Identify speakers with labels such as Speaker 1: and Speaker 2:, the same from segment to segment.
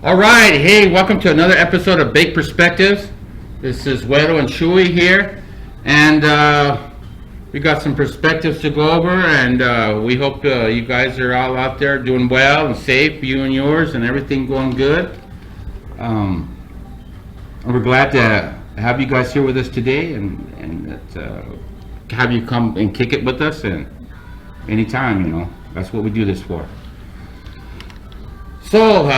Speaker 1: All right, hey, welcome to another episode of Baked Perspectives. This is Guero and Chuy here, and we got some perspectives to go over, and we hope you guys are all out there doing well and safe, you and yours, and everything going good. And we're glad to have you guys here with us today, and have you come and kick it with us, and anytime, that's what we do this for. So,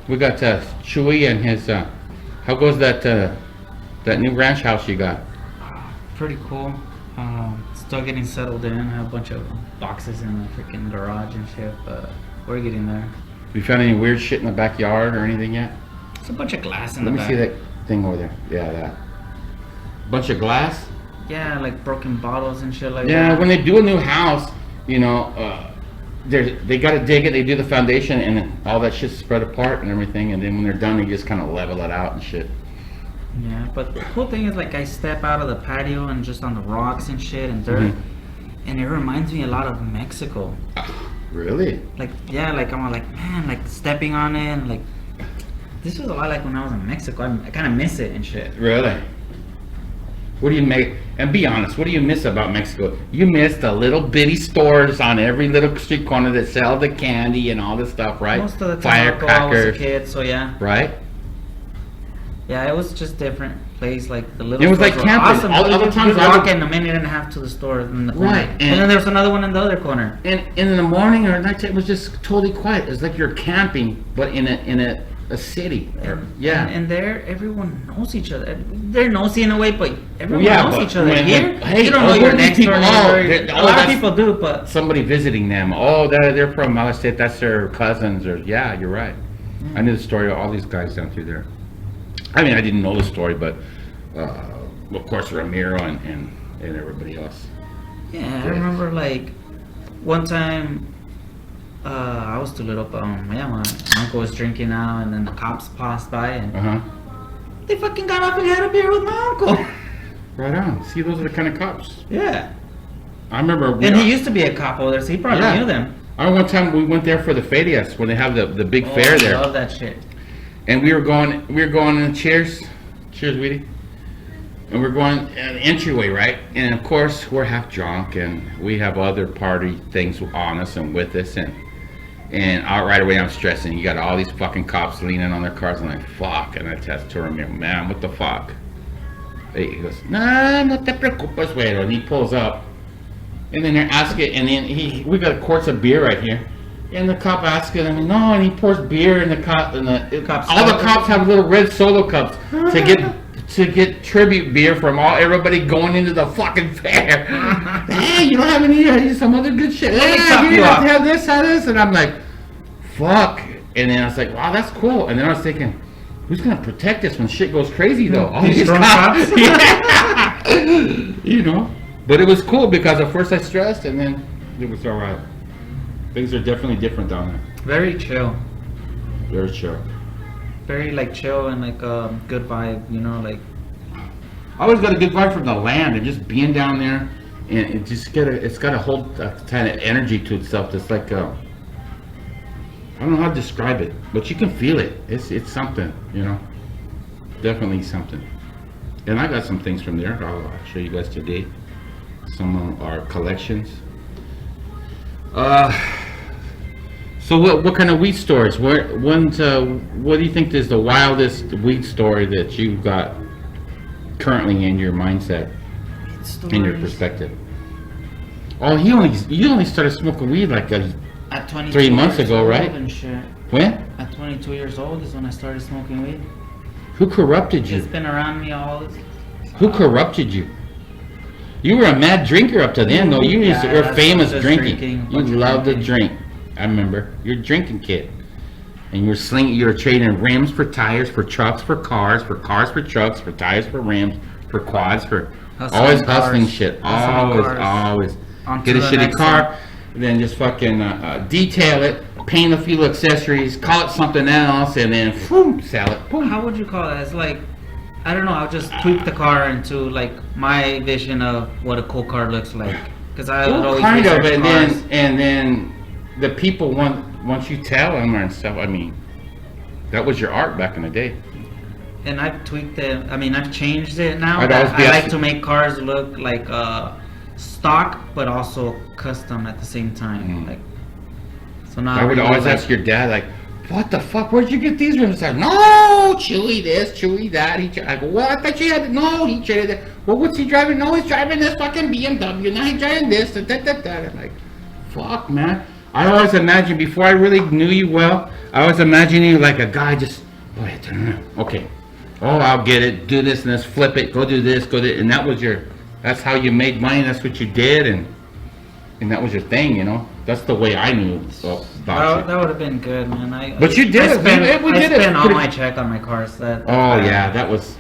Speaker 1: we got Chuy and his, how goes that new ranch house you got?
Speaker 2: Pretty cool. Still getting settled in. I have a bunch of boxes in the freaking garage and shit, but we're getting there.
Speaker 1: You found any weird shit in the backyard or anything yet?
Speaker 2: It's a bunch of glass in the
Speaker 1: Let
Speaker 2: back.
Speaker 1: me see that thing over there. Yeah, that. Bunch of glass?
Speaker 2: Yeah, like broken bottles and shit like that.
Speaker 1: Yeah, when they do a new house, they got to dig it, they do the foundation, and then all that shit's spread apart and everything, and then when they're done, they just kind of level it out and shit.
Speaker 2: Yeah, but the cool thing is, like, I step out of the patio and just on the rocks and shit and dirt, and it reminds me a lot of Mexico.
Speaker 1: Really?
Speaker 2: Like, yeah, like, I'm like, man, like, stepping on it, and, like, this was a lot like when I was in Mexico. I kind of miss it and shit.
Speaker 1: Really? What do you make? And be honest, what do you miss about Mexico? You miss the little bitty stores on every little street corner that sell the candy and all this stuff, right?
Speaker 2: Most of the time I was a kid, so yeah.
Speaker 1: Right?
Speaker 2: Yeah, it was just different place. Like the little.
Speaker 1: It was like camping.
Speaker 2: Awesome.
Speaker 1: All the other times
Speaker 2: I walk in a minute and a half to the store in the corner.
Speaker 1: Right,
Speaker 2: and then there was another one in the other corner.
Speaker 1: And in the morning or night, it was just totally quiet. It's like you're camping, but in a city.
Speaker 2: And there, everyone knows each other. They're nosy in a way, but everyone knows each other.
Speaker 1: Hey,
Speaker 2: you don't know your next door neighbor. A lot of people do, but
Speaker 1: somebody visiting them. Oh, they're from Mala State. That's their cousins. Or yeah, you're right. I knew the story of all these guys down through there. I mean, I didn't know the story, but of course Ramiro and everybody else.
Speaker 2: Yeah, I remember like one time I was too little, but my uncle was drinking out, and then the cops passed by, and they fucking got up and had a beer with my uncle.
Speaker 1: Right on. See, those are the kind of cops.
Speaker 2: Yeah.
Speaker 1: I remember.
Speaker 2: And he used to be a cop over there, so he probably knew them.
Speaker 1: I remember one time we went there for the ferias when they have the big fair there.
Speaker 2: I love that shit.
Speaker 1: And we were going in cheers, Weedy. And we're going an entryway, right? And of course we're half drunk, and we have other party things on us and with us, and right away I'm stressing. You got all these fucking cops leaning on their cars. I'm like, fuck. And I test to him, man, what the fuck? He goes, no te preocupes, güero. And he pulls up, and then they're asking, and then we got quarts of beer right here. And the cop asking him, no, and he pours beer in the cup, and all the cops have little red Solo cups to get tribute beer from everybody going into the fucking fair. Hey, you don't have any some other good shit? Hey, you have this, and I'm like, fuck. And then I was like, wow, that's cool. And then I was thinking, who's gonna protect us when shit goes crazy though? All these cops. Yeah. But it was cool because at first I stressed, and then it was all right. Things are definitely different down there.
Speaker 2: Very chill.
Speaker 1: Very chill.
Speaker 2: Very like chill and like good vibe, like.
Speaker 1: I always got a good vibe from the land and just being down there, and it's got a whole kind of energy to itself. That's like I don't know how to describe it, but you can feel it. It's something, Definitely something. And I got some things from there. I'll show you guys today. Some of our collections. So what kind of weed stories? What do you think is the wildest weed story that you've got currently in your mindset, in your perspective? Oh, you only started smoking weed like
Speaker 2: at
Speaker 1: 3 months ago, right?
Speaker 2: And shit.
Speaker 1: When?
Speaker 2: At 22 years old is when I started smoking weed.
Speaker 1: Who corrupted you?
Speaker 2: It's been around me all this.
Speaker 1: Who corrupted you? You were a mad drinker up to then, though. You were famous drinking. You loved to drink. I remember. You're a drinking kid. And you were trading rims for tires, for trucks, for cars for trucks, for tires, for rims, for quads, for always hustling shit. Always. Get a shitty car, then just fucking detail it, paint a few accessories, call it something else, and then boom, sell it. Boom.
Speaker 2: How would you call it? It's like, I don't know, I'll just tweak the car into like my vision of what a cool car looks like. Because I would always
Speaker 1: kind of, and then the people once you tell them and stuff, I mean, That was your art back in the day.
Speaker 2: And I've tweaked it. I mean, I've changed it now.
Speaker 1: I'd always be
Speaker 2: I like
Speaker 1: asking-
Speaker 2: to make cars look like stock, but also custom at the same time. Like, so now
Speaker 1: I would
Speaker 2: really,
Speaker 1: always
Speaker 2: like,
Speaker 1: ask your dad, like, what the fuck? Where'd you get these rims? Like, no, Chuy this, Chuy that. I go, well, I thought you had. No, he traded it. Well, what's he driving? No, he's driving this fucking BMW. Now he's driving this. Da, da, da, da. I'm like, fuck, man. I always imagined, before I really knew you well, I always imagined you like a guy just, oh, yeah, turn around. Okay. Oh, I'll get it. Do this and this. Flip it. Go do this. Go do it. And that was that's how you made money. That's what you did. And that was your thing, you know. That's the way I knew about you.
Speaker 2: that would have been good, man.
Speaker 1: But you did
Speaker 2: I
Speaker 1: it.
Speaker 2: spent,
Speaker 1: We did
Speaker 2: I
Speaker 1: it.
Speaker 2: spent all my check on my cars.
Speaker 1: Oh yeah, that was.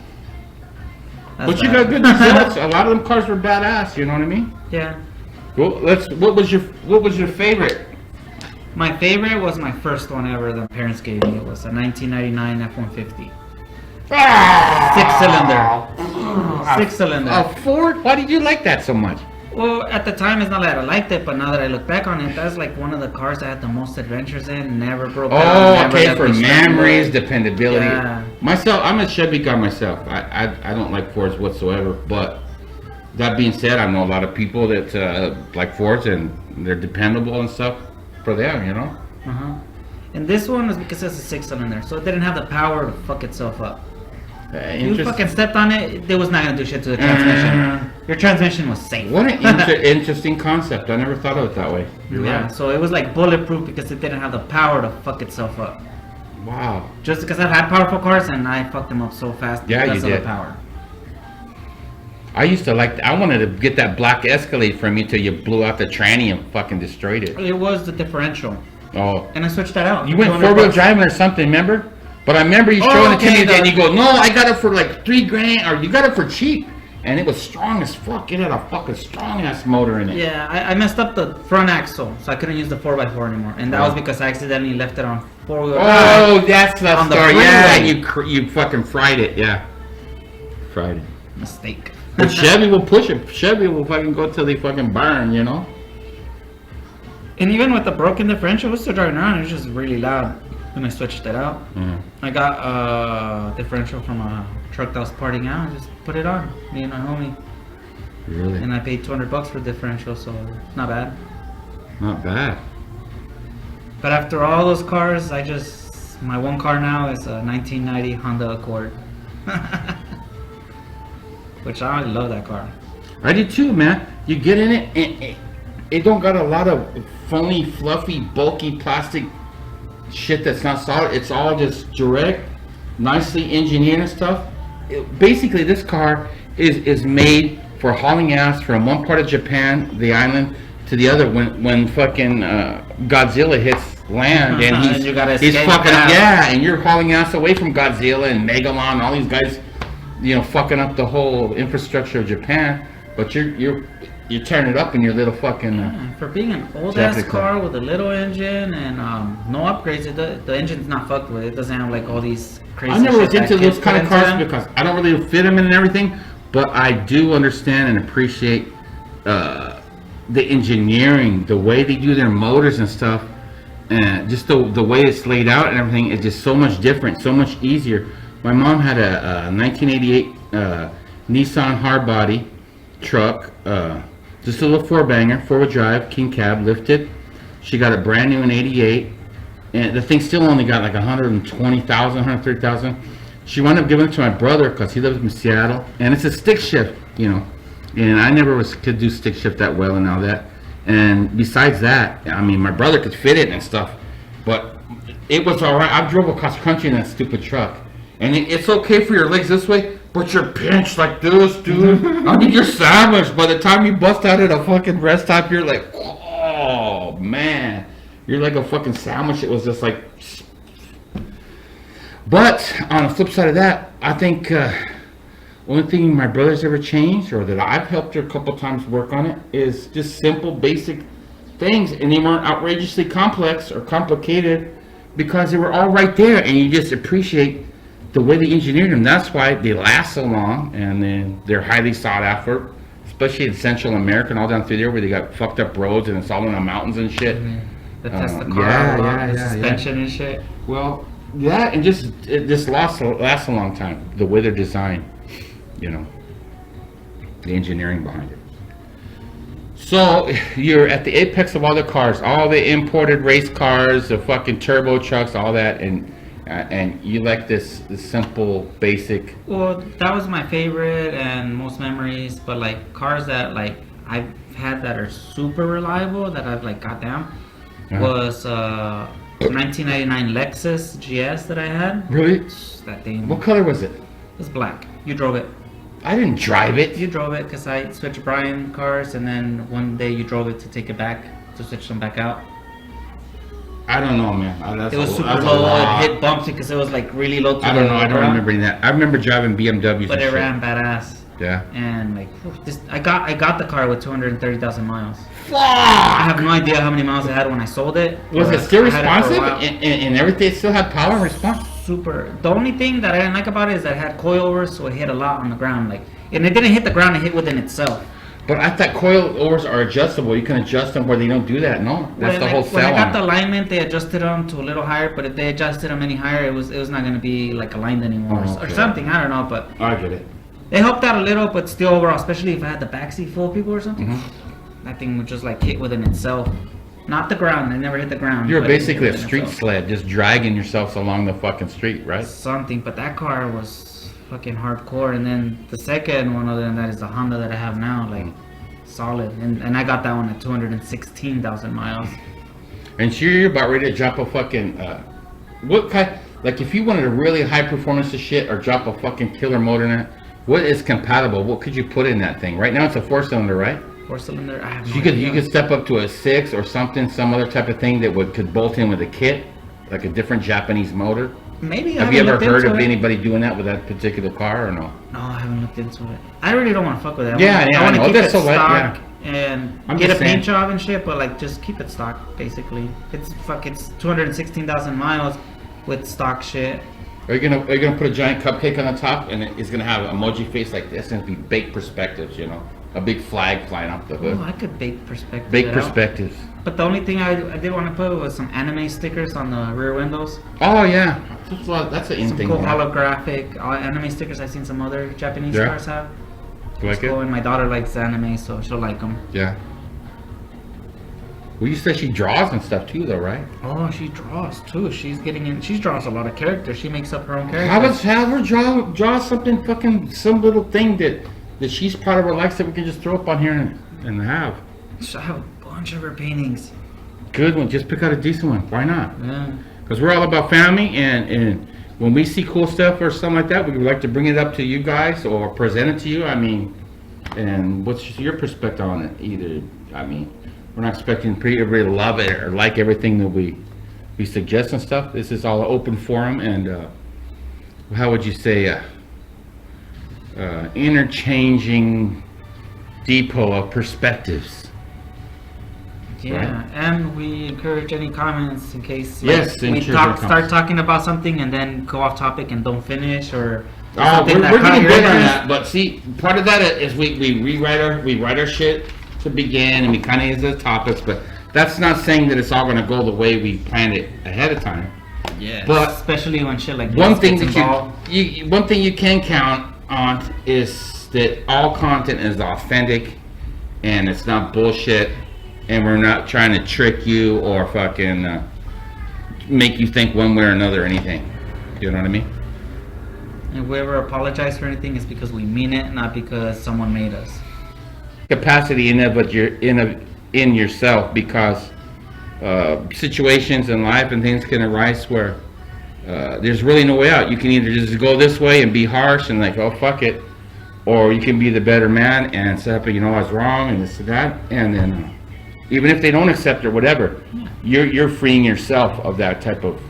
Speaker 2: That's
Speaker 1: But you
Speaker 2: bad.
Speaker 1: got good results. A lot of them cars were badass. You know what I mean?
Speaker 2: Yeah.
Speaker 1: Well, what was your favorite?
Speaker 2: My favorite was my first one ever that my parents gave me. It was a 1999 F-150. Six-cylinder.
Speaker 1: A Ford? Why did you like that so much?
Speaker 2: Well, at the time, it's not that I liked it, but now that I look back on it, that's like one of the cars I had the most adventures in. Never broke down.
Speaker 1: Oh,
Speaker 2: never
Speaker 1: okay,
Speaker 2: left
Speaker 1: for
Speaker 2: me stranded.
Speaker 1: memories, dependability.
Speaker 2: Yeah.
Speaker 1: Myself, I'm a Chevy guy myself. I don't like Fords whatsoever. But that being said, I know a lot of people that like Fords and they're dependable and stuff for them, you know.
Speaker 2: Uh-huh. And this one was because it's a six-cylinder, so it didn't have the power to fuck itself up. You fucking stepped on it, it was not gonna do shit to the transmission. Your transmission was safe.
Speaker 1: What an interesting concept. I never thought of it that way. You're
Speaker 2: Yeah,
Speaker 1: right.
Speaker 2: so it was like bulletproof because it didn't have the power to fuck itself up.
Speaker 1: Wow.
Speaker 2: Just because I've had powerful cars and I fucked them up so fast
Speaker 1: Yeah,
Speaker 2: because
Speaker 1: you
Speaker 2: of
Speaker 1: did.
Speaker 2: the power.
Speaker 1: I wanted to get that black Escalade from you till you blew out the tranny and fucking destroyed it.
Speaker 2: It was the differential,
Speaker 1: Oh.
Speaker 2: and I switched that out.
Speaker 1: You went
Speaker 2: 200
Speaker 1: four-wheel
Speaker 2: bucks.
Speaker 1: driving or something, remember? But I remember you showing it to
Speaker 2: okay,
Speaker 1: me, and you go, no, I got it for like $3,000, or you got it for cheap. And it was strong as fuck. It had a fucking strong-ass motor in it.
Speaker 2: Yeah, I messed up the front axle, so I couldn't use the 4x4 anymore, and that
Speaker 1: Oh.
Speaker 2: was because I accidentally left it on four-wheel
Speaker 1: Oh,
Speaker 2: drive.
Speaker 1: that's the
Speaker 2: On the
Speaker 1: story. Yeah,
Speaker 2: freeway.
Speaker 1: you fucking fried it, yeah. Fried it.
Speaker 2: Mistake.
Speaker 1: But Chevy will push it. Chevy will fucking go till they fucking burn, you know?
Speaker 2: And even with the broken differential, it was still driving around. It was just really loud when I switched it out.
Speaker 1: Mm.
Speaker 2: I got a differential from a truck that was parting out. And just put it on, me and my homie,
Speaker 1: Really?
Speaker 2: and I paid $200 for differential, so not bad.
Speaker 1: Not bad.
Speaker 2: But after all those cars, my one car now is a 1990 Honda Accord, which I love that car.
Speaker 1: I do too, man. You get in it, and it don't got a lot of funny, fluffy, bulky plastic shit that's not solid. It's all just direct, nicely engineered and stuff. Basically, this car is made for hauling ass from one part of Japan, the island, to the other. When fucking Godzilla hits land and
Speaker 2: And you gotta
Speaker 1: he's
Speaker 2: escape
Speaker 1: fucking
Speaker 2: out.
Speaker 1: yeah, and you're hauling ass away from Godzilla and Megalon, and all these guys, you know, fucking up the whole infrastructure of Japan. But you're tearing it up in your little fucking.
Speaker 2: For being an old ass
Speaker 1: Japanese
Speaker 2: car with a little engine and no upgrades, the engine's not fucked with. It doesn't have like all these crazy.
Speaker 1: I never was
Speaker 2: shit that
Speaker 1: into
Speaker 2: kids
Speaker 1: those kind
Speaker 2: put
Speaker 1: of cars
Speaker 2: into them.
Speaker 1: because I don't really fit them in and everything. But I do understand and appreciate the engineering, the way they do their motors and stuff, and just the way it's laid out and everything is just so much different, so much easier. My mom had a 1988 Nissan hardbody truck, just a little four-banger, four-wheel drive, king cab, lifted. She got it brand new in '88, and the thing still only got like 120,000, 130,000. She wound up giving it to my brother because he lives in Seattle, and it's a stick shift, you know. And I never could do stick shift that well and all that. And besides that, I mean, my brother could fit it and stuff, but it was all right. I drove across country in that stupid truck, and it's okay for your legs this way, but you're pinched like this, dude. I mean, you're sandwiched. By the time you bust out at a fucking rest stop, you're like, oh man, you're like a fucking sandwich. It was just like. But on the flip side of that, I think only thing my brother's ever changed, or that I've helped her a couple times work on it, is just simple, basic things, and they weren't outrageously complex or complicated because they were all right there, and you just appreciate the way they engineered them. That's why they last so long, and then they're highly sought after, especially in Central America and all down through there where they got fucked up roads and it's all in the mountains and shit.
Speaker 2: They test the car,
Speaker 1: yeah,
Speaker 2: the
Speaker 1: yeah,
Speaker 2: suspension and shit.
Speaker 1: Well, Yeah, and it just lasts a long time. The way they're designed, you know, the engineering behind it. So you're at the apex of all the cars, all the imported race cars, the fucking turbo trucks, all that, and you like this simple, basic.
Speaker 2: Well, that was my favorite and most memories. But like cars that like I've had that are super reliable that I've like got down was 1999 Lexus GS that I had.
Speaker 1: Really?
Speaker 2: That thing.
Speaker 1: What color was it?
Speaker 2: It was black. You drove it.
Speaker 1: I didn't drive it.
Speaker 2: You drove it because I switched Brian cars, and then one day you drove it to take it back to switch them back out.
Speaker 1: I don't know, man.
Speaker 2: It was super low. It hit bumps because it was like really low.
Speaker 1: I don't know. I don't remember that. I remember driving BMWs.
Speaker 2: But it ran badass.
Speaker 1: Yeah.
Speaker 2: And like I got the car with 230,000 miles.
Speaker 1: Fuck!
Speaker 2: I have no idea how many miles it had when I sold it.
Speaker 1: Was it still responsive and everything? It still had power and response?
Speaker 2: Super. The only thing that I didn't like about it is that it had coilovers, so it hit a lot on the ground. Like, and it didn't hit the ground; it hit within itself.
Speaker 1: But I thought coilovers are adjustable. You can adjust them where they don't do that. No, that's the whole sell.
Speaker 2: When I got the alignment, they adjusted them to a little higher. But if they adjusted them any higher, it was not going to be like aligned anymore or something. I don't know, but
Speaker 1: I get it.
Speaker 2: It helped out a little, but still overall, especially if I had the backseat full of people or something, that thing would just like hit within itself. Not the ground. It never hit the ground.
Speaker 1: You're basically a street sled, just dragging yourself along the fucking street, right?
Speaker 2: Something, but that car was fucking hardcore. And then the second one, other than that, is the Honda that I have now, like solid. And I got that one at 216,000 miles.
Speaker 1: And so you're about ready to drop a fucking what kind? Like if you wanted a really high performance of shit or drop a fucking killer motor in it, what is compatible? What could you put in that thing? Right now it's a 4-cylinder, right?
Speaker 2: 4-cylinder. I have
Speaker 1: so you could step up to a 6 or something, some other type of thing that could bolt in with a kit, like a different Japanese motor.
Speaker 2: Maybe.
Speaker 1: Have you ever heard of anybody doing that with that particular car or no?
Speaker 2: No, I haven't looked into it. I really don't want to fuck with it.
Speaker 1: I want to keep it stock
Speaker 2: and get a paint job and shit, but like just keep it stock basically. It's 216,000 miles with stock shit.
Speaker 1: Are you gonna put a giant cupcake on the top and it's gonna have an emoji face like this and it'll be baked perspectives, you know? A big flag flying off the hood.
Speaker 2: Oh, I could bake perspectives.
Speaker 1: Bake perspectives.
Speaker 2: But the only thing I did want to put was some anime stickers on the rear windows.
Speaker 1: Oh yeah, that's an in thing.
Speaker 2: Some cool holographic anime stickers. I've seen some other Japanese cars have.
Speaker 1: You like it?
Speaker 2: And my daughter likes anime, so she'll like them.
Speaker 1: Yeah. Well, you said she draws and stuff too, though, right?
Speaker 2: Oh, she draws too. She's getting in. She draws a lot of characters. She makes up her own characters.
Speaker 1: Have her draw something fucking some little thing that she's proud of her likes that we can just throw up on here and have.
Speaker 2: So I have a bunch of her paintings.
Speaker 1: Good one. Just pick out a decent one. Why not?
Speaker 2: Yeah.
Speaker 1: Because we're all about family, and when we see cool stuff or something like that, we would like to bring it up to you guys or present it to you. I mean, and what's your perspective on it? Either, I mean, we're not expecting everybody to love it or like everything that we suggest and stuff. This is all an open forum, and how would you say, interchanging depot of perspectives.
Speaker 2: Yeah, right? And we encourage any comments in case
Speaker 1: we
Speaker 2: start talking about something and then go off topic and don't finish or.
Speaker 1: We're getting better on that, but see, part of that is we write our shit to begin and we kind of use the topics, but that's not saying that it's all going to go the way we planned it ahead of time.
Speaker 2: Yeah,
Speaker 1: but
Speaker 2: especially when shit like
Speaker 1: one thing you can count on is that all content is authentic and it's not bullshit, and we're not trying to trick you or fucking make you think one way or another or anything. You know what I mean?
Speaker 2: If we ever apologize for anything, it's because we mean it, not because someone made us.
Speaker 1: Capacity in it, but you're in yourself, because situations in life and things can arise where there's really no way out. You can either just go this way and be harsh and like, oh fuck it, or you can be the better man and say, you know, I was wrong and this and that, and then even if they don't accept it or whatever, you're freeing yourself of that type of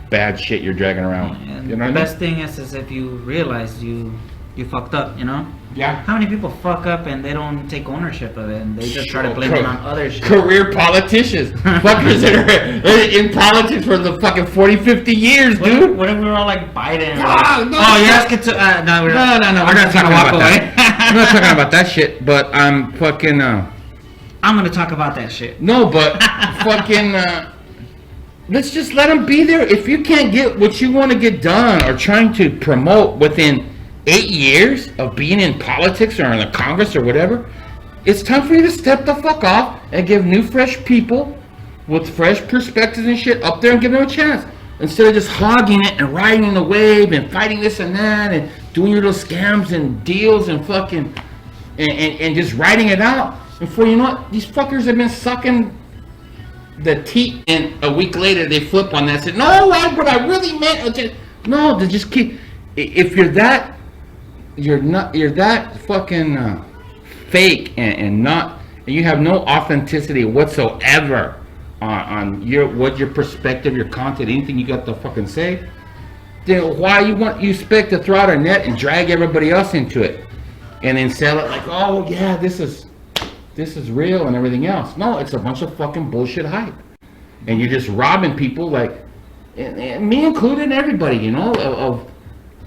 Speaker 1: bad shit you're dragging around.
Speaker 2: And
Speaker 1: you know
Speaker 2: the best thing is if you realize you fucked up, you know?
Speaker 1: Yeah.
Speaker 2: How many people fuck up and they don't take ownership of it and they just try to blame it on other shit?
Speaker 1: Career politicians. Fuckers that are in politics for the fucking 40, 50 years, dude.
Speaker 2: What if we were all like Biden?
Speaker 1: You're
Speaker 2: asking to... no. We're
Speaker 1: not talking about that. I'm not talking about that shit, but I'm fucking...
Speaker 2: I'm gonna talk about that shit.
Speaker 1: No, but fucking... let's just let them be there. If you can't get what you want to get done or trying to promote within 8 years of being in politics or in the Congress or whatever, it's time for you to step the fuck off and give new, fresh people with fresh perspectives and shit up there and give them a chance. Instead of just hogging it and riding the wave and fighting this and that and doing your little scams and deals and fucking and just riding it out. Before you know it, these fuckers have been sucking the teat, and a week later they flip on that and say, no, what I really meant. No, they just keep. If you're that, you're that fucking fake and you have no authenticity whatsoever on what your perspective, your content, anything you got to fucking say. Then why you expect to throw out a net and drag everybody else into it, and then sell it like, oh yeah, this is real and everything else. No, it's a bunch of fucking bullshit hype, and you're just robbing people, like, and me included, everybody, you know,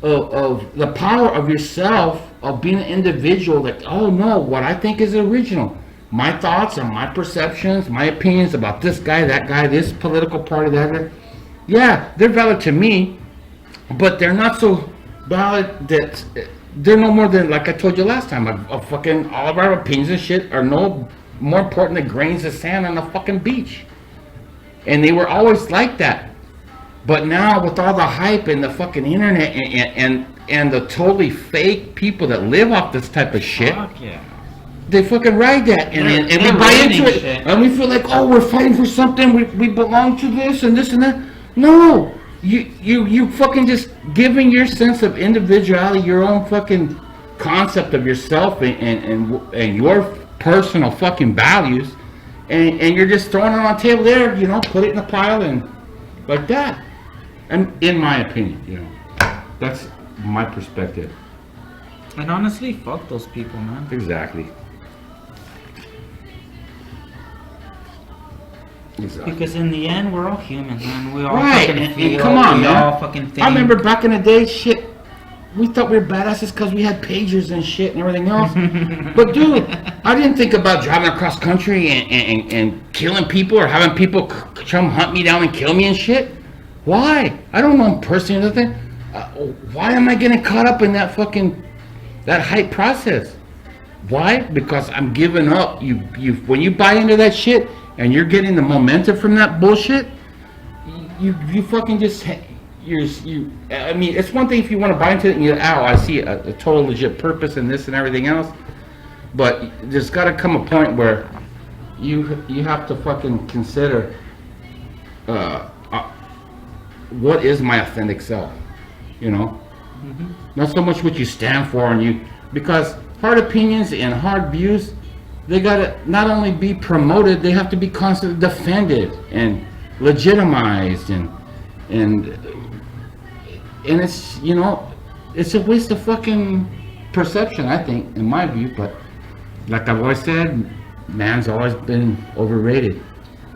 Speaker 1: of the power of yourself, of being an individual. Like, oh no, what I think is original, my thoughts and my perceptions, my opinions about this guy, that guy, this political party, that. Yeah, they're valid to me, but they're not so valid that. They're no more than, like I told you last time, a fucking, all of our opinions and shit are no more important than grains of sand on the fucking beach. And they were always like that. But now with all the hype and the fucking internet and the totally fake people that live off this type of shit,
Speaker 2: yeah,
Speaker 1: they fucking ride that. And we buy into it. Shit. And we feel like, oh, we're fighting for something. We belong to this and that. No. You fucking just giving your sense of individuality, your own fucking concept of yourself and your personal fucking values, and you're just throwing it on the table there, you know, put it in the pile and like that. And in my opinion, you know, that's my perspective.
Speaker 2: And honestly, fuck those people, man.
Speaker 1: Exactly. Exactly.
Speaker 2: Because in the end, we're all human, man. We all
Speaker 1: right.
Speaker 2: fucking feel.
Speaker 1: And come on,
Speaker 2: we
Speaker 1: man.
Speaker 2: all fucking think.
Speaker 1: I remember back in the day, shit, we thought we were badasses because we had pagers and shit and everything else. But dude, I didn't think about driving across country and killing people or having people come hunt me down and kill me and shit. Why? I don't know them personally or nothing. Why am I getting caught up in that hype process? Why? Because I'm giving up. When you buy into that shit, and you're getting the momentum from that bullshit, you fucking just, I mean, it's one thing if you want to buy into it and I see a total legit purpose in this and everything else, but there's got to come a point where you have to fucking consider what is my authentic self, you know? Mm-hmm. Not so much what you stand for because hard opinions and hard views, they gotta not only be promoted, they have to be constantly defended and legitimized and it's, you know, it's a waste of fucking perception, I think, in my view. But like I've always said, man's always been overrated.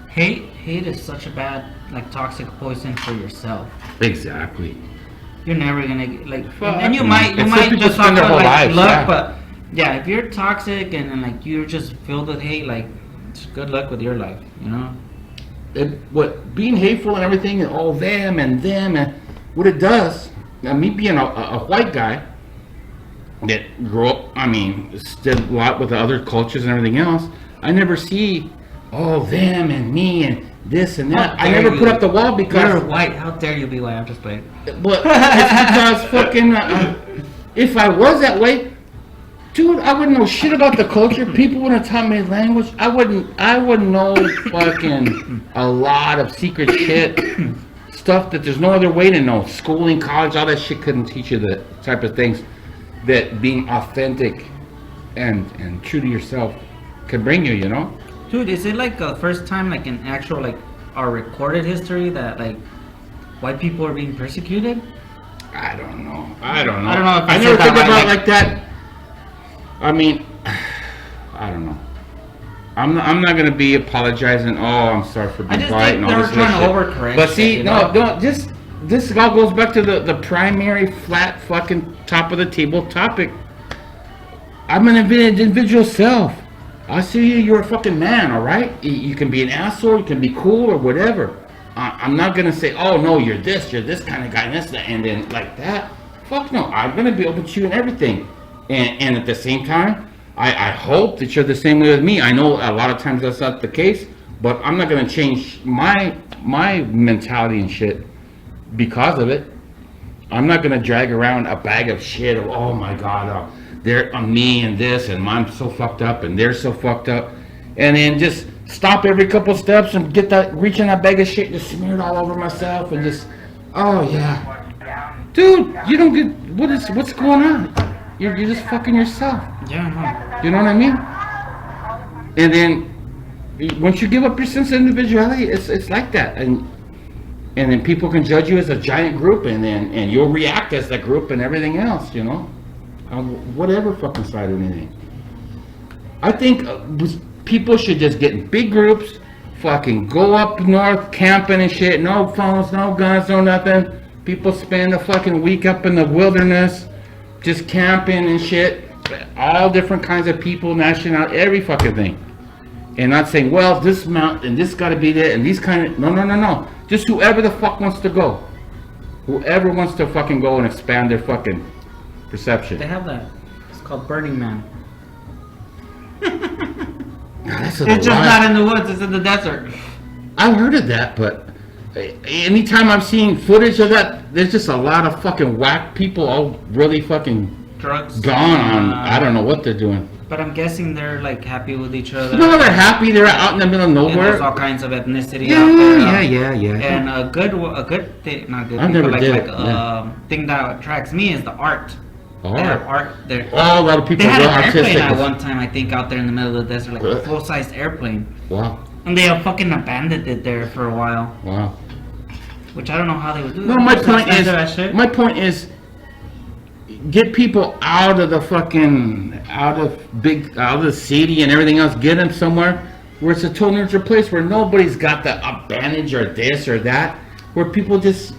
Speaker 2: Hate is such a bad, like, toxic poison for yourself.
Speaker 1: Exactly.
Speaker 2: You're never gonna and you might just talk about like luck, but yeah, if you're toxic and like you're just filled with hate, like, good luck with your life, you know?
Speaker 1: What being hateful and everything, and all them and what it does, now me being a white guy that grew up, I mean, did a lot with the other cultures and everything else, I never see all them and me and this and that. I never put up the wall because
Speaker 2: you're white. How dare you be white? I'm just playing.
Speaker 1: But it's because fucking if I was that way, dude, I wouldn't know shit about the culture. People wouldn't have taught me language. I wouldn't know fucking a lot of secret shit, stuff that there's no other way to know. Schooling, college, all that shit couldn't teach you the type of things that being authentic and true to yourself can bring you, you know?
Speaker 2: Dude, is it like the first time, like, in actual, like, our recorded history that, like, white people are being persecuted?
Speaker 1: I don't know.
Speaker 2: I don't know if
Speaker 1: I never think about it like that. I mean, I don't know. I'm not gonna be apologizing. Oh, I'm sorry for being white and all this shit.
Speaker 2: Trying to overcorrect.
Speaker 1: But see, this all goes back to the primary flat fucking top of the table topic. I'm an individual self. I see you're a fucking man, all right? You can be an asshole, you can be cool or whatever. I'm not gonna say, oh no, you're this kind of guy, and this, that, and then like that. Fuck no, I'm gonna be open to you and everything. And at the same time, I hope that you're the same way with me. I know a lot of times that's not the case, but I'm not gonna change my mentality and shit because of it. I'm not gonna drag around a bag of shit of, oh my god, they're me and this, and I'm so fucked up, and they're so fucked up, and then just stop every couple steps and reach in that bag of shit, just smear it all over myself, and just, oh yeah, dude, you don't get what's going on. You're just fucking yourself.
Speaker 2: Yeah, man.
Speaker 1: You know what I mean? And then once you give up your sense of individuality, it's like that, and then people can judge you as a giant group, and you'll react as that group and everything else, you know, whatever fucking side or anything. I think people should just get in big groups, fucking go up north camping and shit, no phones, no guns, no nothing. People spend a fucking week up in the wilderness, just camping and shit. All different kinds of people, nationality, every fucking thing. And not saying, well, this mountain, and this gotta be there, and these kind of, no. Just whoever the fuck wants to go. Whoever wants to fucking go and expand their fucking perception.
Speaker 2: They have that. It's called Burning Man.
Speaker 1: It's
Speaker 2: just not in the woods, it's in the desert.
Speaker 1: I've heard of that, but anytime I've seen footage of that, there's just a lot of fucking whack people all really fucking
Speaker 2: drugs
Speaker 1: gone on, I don't know what they're doing.
Speaker 2: But I'm guessing they're like happy with each other.
Speaker 1: No, they're happy, they're out in the middle of
Speaker 2: And
Speaker 1: nowhere.
Speaker 2: there's all kinds of ethnicity out there.
Speaker 1: Yeah.
Speaker 2: And a good thing, not good
Speaker 1: I've
Speaker 2: thing,
Speaker 1: never
Speaker 2: but
Speaker 1: did
Speaker 2: like
Speaker 1: it,
Speaker 2: thing that attracts me is the art.
Speaker 1: Oh,
Speaker 2: Their art.
Speaker 1: a lot of people
Speaker 2: They
Speaker 1: are
Speaker 2: had
Speaker 1: real
Speaker 2: an airplane
Speaker 1: artistic.
Speaker 2: at one time, I think, out there in the middle of the desert, like a full-size airplane.
Speaker 1: Wow.
Speaker 2: And they have fucking abandoned it there for a while.
Speaker 1: Wow.
Speaker 2: Which I don't know how they would do.
Speaker 1: No,
Speaker 2: that.
Speaker 1: my point is, get people out of the fucking, out of the city and everything else. Get them somewhere where it's a total neutral place where nobody's got the advantage or this or that. Where people just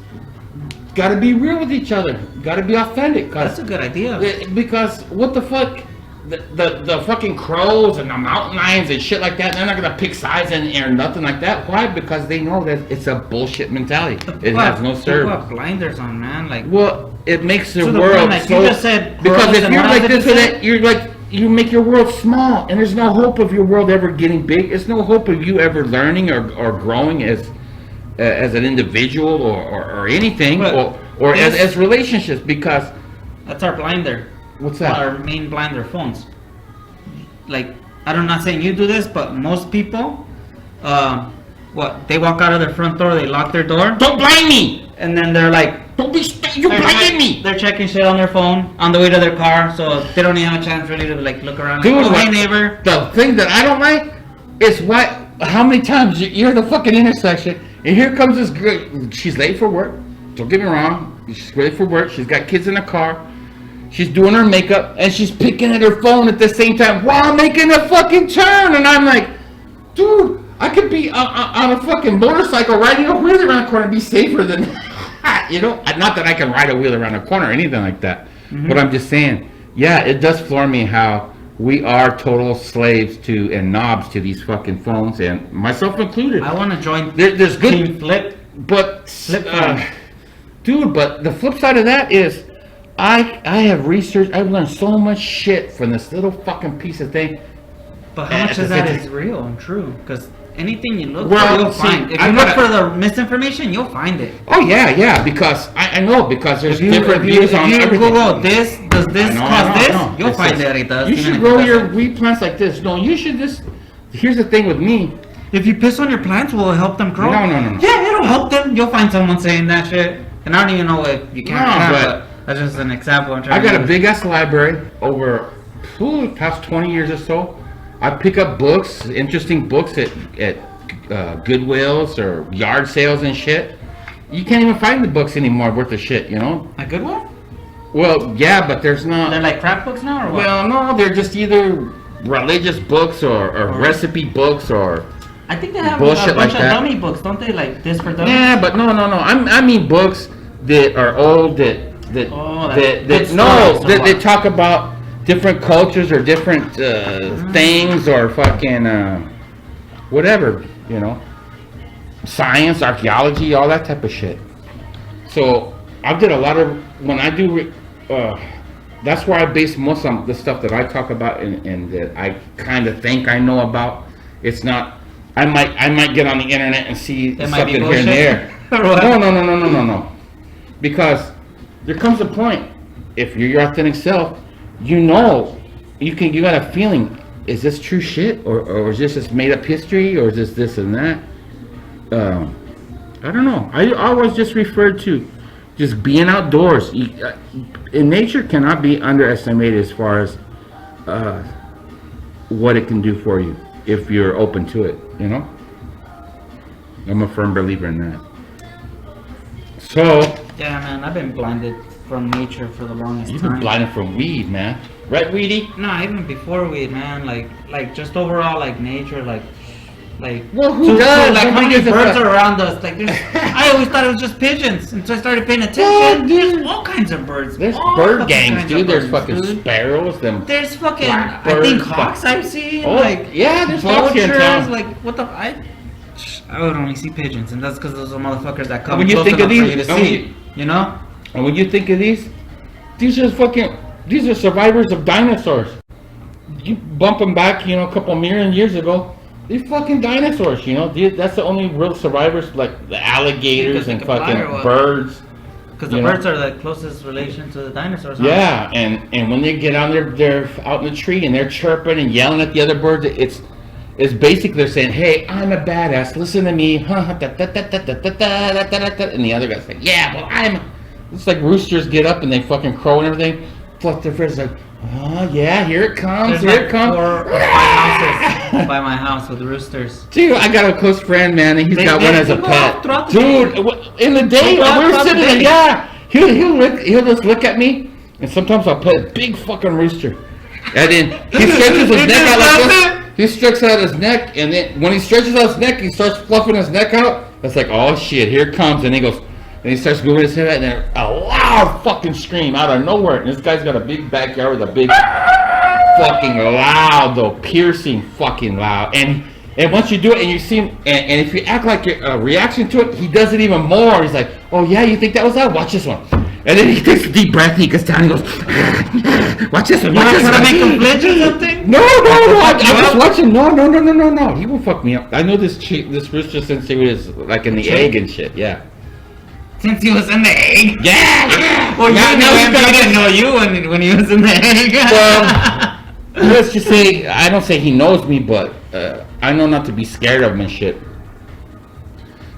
Speaker 1: gotta be real with each other. Gotta be authentic.
Speaker 2: That's a good idea.
Speaker 1: Because what the fuck? The fucking crows and the mountain lions and shit like that, they're not gonna pick sides or nothing like that. Why? Because they know that it's a bullshit mentality. It has no service.
Speaker 2: People have blinders on, man. Like,
Speaker 1: well, it makes the
Speaker 2: to
Speaker 1: world
Speaker 2: point, like
Speaker 1: so.
Speaker 2: you just said,
Speaker 1: Because if
Speaker 2: and
Speaker 1: you're
Speaker 2: what
Speaker 1: like
Speaker 2: else did
Speaker 1: this
Speaker 2: you
Speaker 1: or
Speaker 2: say?
Speaker 1: that, you're like, you make your world small, and there's no hope of your world ever getting big. There's no hope of you ever learning or growing as an individual or anything,
Speaker 2: But
Speaker 1: or
Speaker 2: this-
Speaker 1: as relationships. Because
Speaker 2: That's our blinder.
Speaker 1: what's that?
Speaker 2: Our main blinder, phones. Like, I'm not saying you do this, but most people, they walk out of their front door, they lock their door,
Speaker 1: Don't blind me!
Speaker 2: and then they're like,
Speaker 1: You blinded me!
Speaker 2: They're checking shit on their phone on the way to their car, so they don't even have a chance really to like look around.
Speaker 1: Dude,
Speaker 2: Like, oh, hey
Speaker 1: what-
Speaker 2: neighbor.
Speaker 1: The thing that I don't like is how many times you're at the fucking intersection, and here comes this girl. She's late for work. Don't get me wrong. She's late for work. She's got kids in the car. She's doing her makeup, and she's picking at her phone at the same time while making a fucking turn. And I'm like, dude, I could be on a fucking motorcycle riding a wheel around the corner and be safer than that. You know? Not that I can ride a wheel around a corner or anything like that. Mm-hmm. But I'm just saying, yeah, it does floor me how we are total slaves to and knobs to these fucking phones, and myself included.
Speaker 2: I want to join
Speaker 1: There's good,
Speaker 2: Team Flip.
Speaker 1: but
Speaker 2: Flip phone.
Speaker 1: dude, but the flip side of that is I have researched, I've learned so much shit from this little fucking piece of thing.
Speaker 2: But how much
Speaker 1: at
Speaker 2: of
Speaker 1: the
Speaker 2: that
Speaker 1: same
Speaker 2: is real and true? Because anything you look
Speaker 1: Well,
Speaker 2: for, you'll
Speaker 1: see,
Speaker 2: find. If
Speaker 1: I
Speaker 2: you look
Speaker 1: gotta-
Speaker 2: for the misinformation, you'll find it.
Speaker 1: Oh yeah, because I know, because there's different views on
Speaker 2: if you
Speaker 1: everything.
Speaker 2: Google this, does this
Speaker 1: No,
Speaker 2: cause
Speaker 1: no,
Speaker 2: this?
Speaker 1: no.
Speaker 2: You'll
Speaker 1: It
Speaker 2: find
Speaker 1: says,
Speaker 2: that it does.
Speaker 1: You
Speaker 2: even
Speaker 1: should
Speaker 2: if it
Speaker 1: grow your
Speaker 2: doesn't.
Speaker 1: wheat plants like this. No, you should just. Here's the thing with me.
Speaker 2: If you piss on your plants, will it help them grow?
Speaker 1: No.
Speaker 2: Yeah, it'll help them. You'll find someone saying that shit. And I don't even know if you can or
Speaker 1: No,
Speaker 2: not,
Speaker 1: but-
Speaker 2: but that's just an example. I'm trying
Speaker 1: I got
Speaker 2: to
Speaker 1: a big ass library over the past 20 years or so. I pick up books, interesting books at Goodwills or yard sales and shit. You can't even find the books anymore worth of shit, you know?
Speaker 2: A good one?
Speaker 1: Well, yeah, but there's not.
Speaker 2: They're like crap books now, or what?
Speaker 1: Well, no, they're just either religious books or recipe books or.
Speaker 2: I think they have
Speaker 1: bullshit
Speaker 2: a bunch
Speaker 1: like
Speaker 2: of
Speaker 1: that.
Speaker 2: dummy books, don't they? Like this for dummies.
Speaker 1: Yeah, but no. I mean books that are old that
Speaker 2: Oh, like good
Speaker 1: no
Speaker 2: stories or
Speaker 1: that they
Speaker 2: what?
Speaker 1: talk about different cultures or different things or fucking whatever, you know. science, archaeology, all that type of shit. So I did a lot of when I do. That's where I base most of the stuff that I talk about and that I kind of think I know about. It's not. I might get on the internet and see something here and there. No. Because there comes a point, if you're your authentic self, you got a feeling, is this true shit? Or is this just made up history? Or is this and that? I don't know. I always just referred to just being outdoors. In nature cannot be underestimated as far as what it can do for you if you're open to it, you know? I'm a firm believer in that. So
Speaker 2: yeah, man, I've been blinded from nature for the longest
Speaker 1: you've
Speaker 2: time.
Speaker 1: been blinded from weed, man. Right, Weedy?
Speaker 2: No, even before weed, man. Like just overall, like nature, like.
Speaker 1: Well, who does?
Speaker 2: Like how
Speaker 1: Nobody
Speaker 2: many
Speaker 1: gives a
Speaker 2: birds
Speaker 1: fuck.
Speaker 2: are around us? Like, I always thought it was just pigeons, and so I started paying attention.
Speaker 1: Yeah, dude.
Speaker 2: There's all kinds of birds.
Speaker 1: There's
Speaker 2: all
Speaker 1: bird
Speaker 2: fucking
Speaker 1: gangs,
Speaker 2: kinds
Speaker 1: dude.
Speaker 2: of
Speaker 1: There's
Speaker 2: birds,
Speaker 1: fucking
Speaker 2: dude.
Speaker 1: sparrows.
Speaker 2: There's fucking. I
Speaker 1: blackbirds,
Speaker 2: think hawks I've seen.
Speaker 1: Oh,
Speaker 2: like
Speaker 1: yeah, there's hawks here in
Speaker 2: vultures.
Speaker 1: town.
Speaker 2: Like what the? I would only see pigeons, and that's because those are motherfuckers that come
Speaker 1: when you
Speaker 2: close
Speaker 1: think of
Speaker 2: enough for
Speaker 1: these-
Speaker 2: you to
Speaker 1: and when
Speaker 2: see. You know?
Speaker 1: And when you think of these are survivors of dinosaurs. You bump them back, a couple million years ago. They're fucking dinosaurs, That's the only real survivors, like the alligators
Speaker 2: Because they
Speaker 1: and
Speaker 2: can fly
Speaker 1: fucking
Speaker 2: or what?
Speaker 1: birds.
Speaker 2: Because the birds are the closest relation to the dinosaurs. Huh?
Speaker 1: Yeah, and when they get on they're out in the tree and they're chirping and yelling at the other birds. It's basically they're saying, "Hey, I'm a badass. Listen to me." And the other guy's like, "Yeah, well, I'm." It's like roosters get up and they fucking crow and everything. Fluff their feathers like, "Oh yeah, here it comes,
Speaker 2: There's
Speaker 1: here
Speaker 2: like
Speaker 1: it comes."
Speaker 2: 4 or 5 houses by my house with roosters.
Speaker 1: Dude, I got a close friend, man, and he's got one as a
Speaker 2: go
Speaker 1: pet.
Speaker 2: out throughout the
Speaker 1: Dude,
Speaker 2: day.
Speaker 1: in the day,
Speaker 2: They go out
Speaker 1: we were
Speaker 2: throughout the
Speaker 1: sitting there,
Speaker 2: day.
Speaker 1: yeah. He'll just look at me, and sometimes I'll pet a big fucking rooster. And then he stretches his neck out like this. He stretches out his neck, and then when he stretches out his neck, he starts fluffing his neck out. That's like, oh shit, here it comes. And he goes, and he starts moving his head, and then a loud fucking scream out of nowhere. And this guy's got a big backyard with a big fucking loud, though, piercing fucking loud. And once you do it, and you see him, and if you act like a reaction to it, he does it even more. He's like, oh yeah, you think that was that? Watch this one. And then he takes a deep breath, and he gets down, and he goes, watch this one, watch this one.
Speaker 2: Trying to make him flinch or something?
Speaker 1: No, I'm just watching. No, he will fuck me up. I know this rooster since he was like in the egg and shit, yeah.
Speaker 2: Since he was in the egg?
Speaker 1: Yeah!
Speaker 2: Well,
Speaker 1: Now-
Speaker 2: you
Speaker 1: now
Speaker 2: knew
Speaker 1: he's
Speaker 2: him,
Speaker 1: got-
Speaker 2: he didn't know you when he was in the egg.
Speaker 1: Let's just say, I don't say he knows me, but I know not to be scared of him and shit.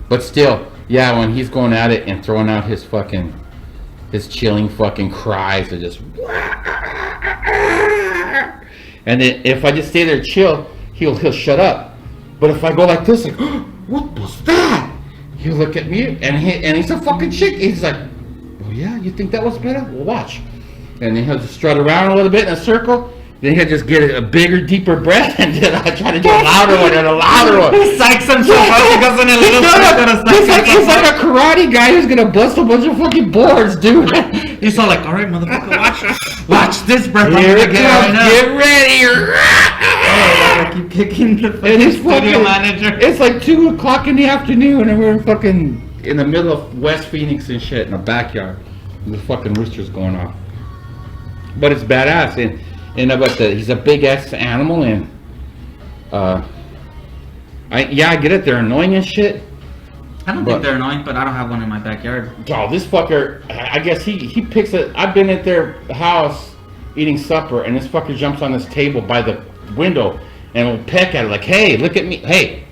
Speaker 1: But still, yeah, when he's going at it and throwing out his chilling fucking cries are just, and then if I just stay there chill, he'll shut up. But if I go like this, like, what was that? He'll look at me and he's a fucking chick. He's like, oh yeah, you think that was better? Well, watch. And then he'll just strut around a little bit in a circle. Then he'll just get a bigger, deeper breath, and then I try to do a louder one and a louder one.
Speaker 2: He psychs himself up. He goes in a little
Speaker 1: He's like a karate guy who's gonna bust a bunch of fucking boards, dude.
Speaker 2: He's all like, all right, motherfucker, watch this breath.
Speaker 1: Here
Speaker 2: I'm
Speaker 1: it
Speaker 2: gonna get right
Speaker 1: comes.
Speaker 2: now.
Speaker 1: Get ready.
Speaker 2: Oh, I keep kicking the
Speaker 1: And
Speaker 2: fucking
Speaker 1: he's
Speaker 2: studio
Speaker 1: fucking,
Speaker 2: manager.
Speaker 1: it's like 2 o'clock in the afternoon, and we're fucking in the middle of West Phoenix and shit in a backyard. And the fucking rooster's going off. But it's badass, but he's a big ass animal, and I get it. They're annoying and shit.
Speaker 2: I don't think they're annoying, but I don't have one in my backyard.
Speaker 1: Oh, this fucker! I guess he picks it. I've been at their house eating supper, and this fucker jumps on this table by the window and will peck at it like, "Hey, look at me! Hey,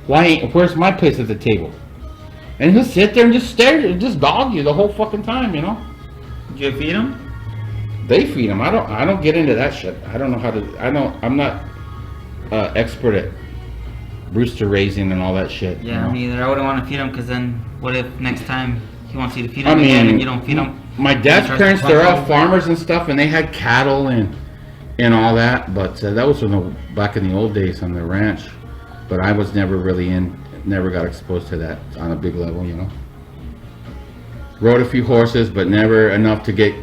Speaker 1: where's my place at the table?" And he'll sit there and just stare, and just dog you the whole fucking time,
Speaker 2: Do you feed him?
Speaker 1: They feed him. I don't get into that shit. I don't know how to. I'm not expert at rooster raising and all that shit.
Speaker 2: Yeah, me either. I wouldn't want to feed him because then what if next time he wants you to feed
Speaker 1: I
Speaker 2: him again and you
Speaker 1: mean,
Speaker 2: don't feed him?
Speaker 1: my dad's
Speaker 2: tries to
Speaker 1: parents, they're all
Speaker 2: conquer.
Speaker 1: farmers and stuff, and they had cattle and all that. But that was back in the old days on the ranch. But I was never really never got exposed to that on a big level, Rode a few horses, but never enough to get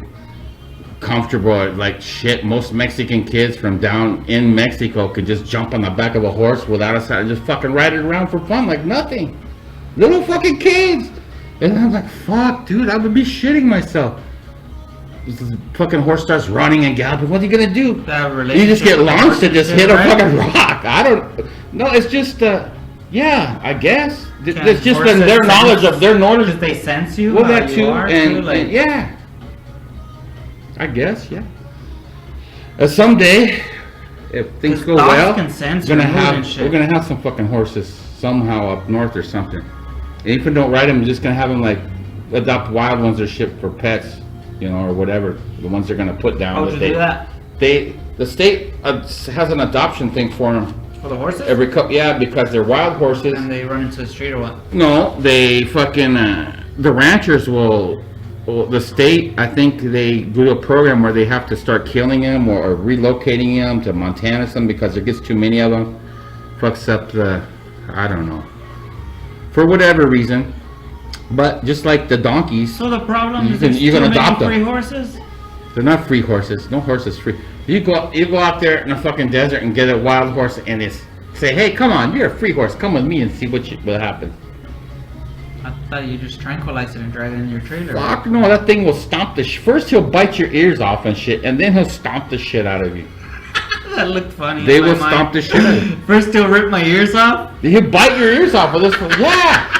Speaker 1: comfortable. Like shit, most Mexican kids from down in Mexico could just jump on the back of a horse without a saddle, just fucking ride it around for fun like nothing. Little fucking kids. And I'm like, fuck, dude, I would be shitting myself. This fucking horse starts running and galloping. What are you gonna do? You just get launched and just hit a fucking rock. I don't. No, it's just. Yeah, I guess. It's just in their knowledge of their knowledge.
Speaker 2: Did they sense you?
Speaker 1: Well, that too, and yeah. I guess, yeah. Someday, if things go well, we're gonna have some fucking horses somehow up north or something. And if we don't ride them, we're just gonna have them like adopt wild ones or ship for pets, you know, or whatever. The ones they're gonna put down.
Speaker 2: How would you do that?
Speaker 1: The state has an adoption thing for them.
Speaker 2: For the horses?
Speaker 1: Yeah, because they're wild horses.
Speaker 2: And they run into the street or what?
Speaker 1: No, they fucking the ranchers will. Well, the state, I think they do a program where they have to start killing them or relocating them to Montana, some because there gets too many of them. Fucks up the, I don't know, for whatever reason. But just like the donkeys,
Speaker 2: so the problem is
Speaker 1: you can adopt them.
Speaker 2: Free horses?
Speaker 1: They're not free horses. No horse is free. You go out there in the fucking desert and get a wild horse and say, hey, come on, you're a free horse. Come with me and see what happens.
Speaker 2: I thought you just tranquilize it and drive it in your trailer.
Speaker 1: Fuck no, that thing will stomp the first he'll bite your ears off and shit, and then he'll stomp the shit out of you.
Speaker 2: That looked funny.
Speaker 1: They will stomp the shit out of you.
Speaker 2: First he'll rip my ears off?
Speaker 1: He'll bite your ears off with this one. Yeah!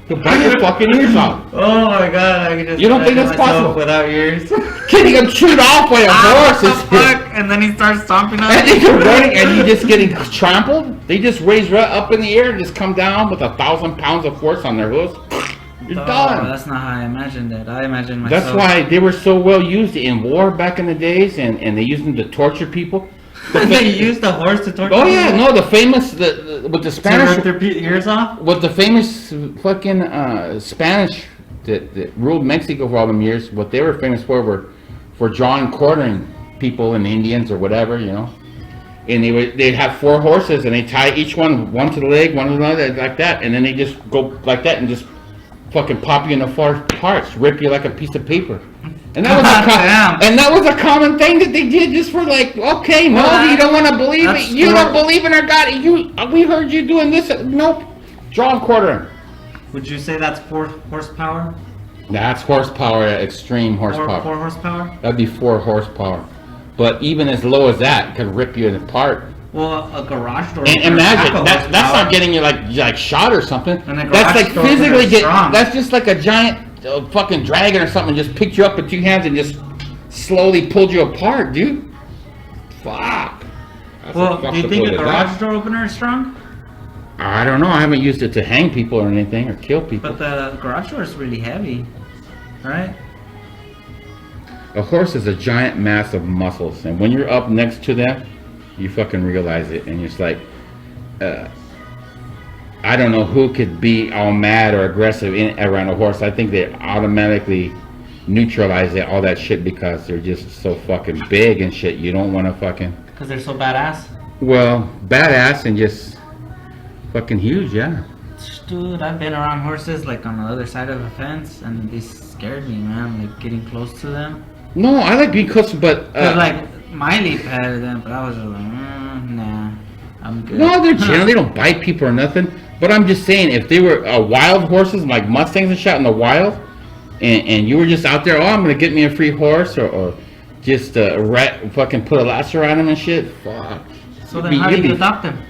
Speaker 1: He'll bite your fucking ears off.
Speaker 2: Oh my god, I can just.
Speaker 1: You don't think that's possible?
Speaker 2: Without ears?
Speaker 1: Getting him chewed off by a horse.
Speaker 2: What the fuck? And then he starts stomping on
Speaker 1: and then you're running and you just getting trampled. They just raise right up in the air and just come down with 1,000 pounds of force on their hooves. You're done.
Speaker 2: That's not how I imagined it. I imagined myself.
Speaker 1: That's why they were so well used in war back in the days, and they used them to torture people.
Speaker 2: They used the horse to torture people?
Speaker 1: Oh yeah, no, the famous with the Spanish.
Speaker 2: To rip their ears off?
Speaker 1: With the famous fucking Spanish that ruled Mexico for all them years, what they were famous for drawing and quartering people and Indians or whatever, you know. And they'd have 4 horses and they tie each one to the leg, one to the other, like that, and then they just go like that and just fucking pop you into 4 parts, rip you like a piece of paper. And that was a common thing that they did just for like, okay, no, you don't want to believe it. You don't believe in our God. We heard you doing this. Nope. Draw and quarter.
Speaker 2: Would you say that's 4 horsepower?
Speaker 1: That's horsepower, extreme horsepower.
Speaker 2: 4 horsepower?
Speaker 1: That'd be 4 horsepower. But even as low as that can rip you apart.
Speaker 2: Well, a garage door.
Speaker 1: And imagine that's not getting you like shot or something. That's like physically that's just like a giant fucking dragon or something just picked you up with 2 hands and just slowly pulled you apart, dude. Fuck.
Speaker 2: Well, do you think a garage door opener is strong?
Speaker 1: I don't know. I haven't used it to hang people or anything or kill people.
Speaker 2: But the garage door is really heavy, right?
Speaker 1: A horse is a giant mass of muscles, and when you're up next to them, you fucking realize it, and you're just like, I don't know who could be all mad or aggressive around a horse. I think they automatically neutralize all that shit because they're just so fucking big and shit. You don't want to fucking...
Speaker 2: Because they're so badass?
Speaker 1: Well, badass and just fucking huge, yeah.
Speaker 2: Dude, I've been around horses like on the other side of a fence, and they scared me, man, like getting close to them.
Speaker 1: No, I like being close, but...
Speaker 2: like, Miley petted them, but I was just like, nah, I'm good.
Speaker 1: No, they don't bite people or nothing. But I'm just saying, if they were wild horses, like Mustangs and shit in the wild, and you were just out there, I'm going to get me a free horse, or just fucking put a lasso around him and shit, fuck.
Speaker 2: So then how do you adopt them?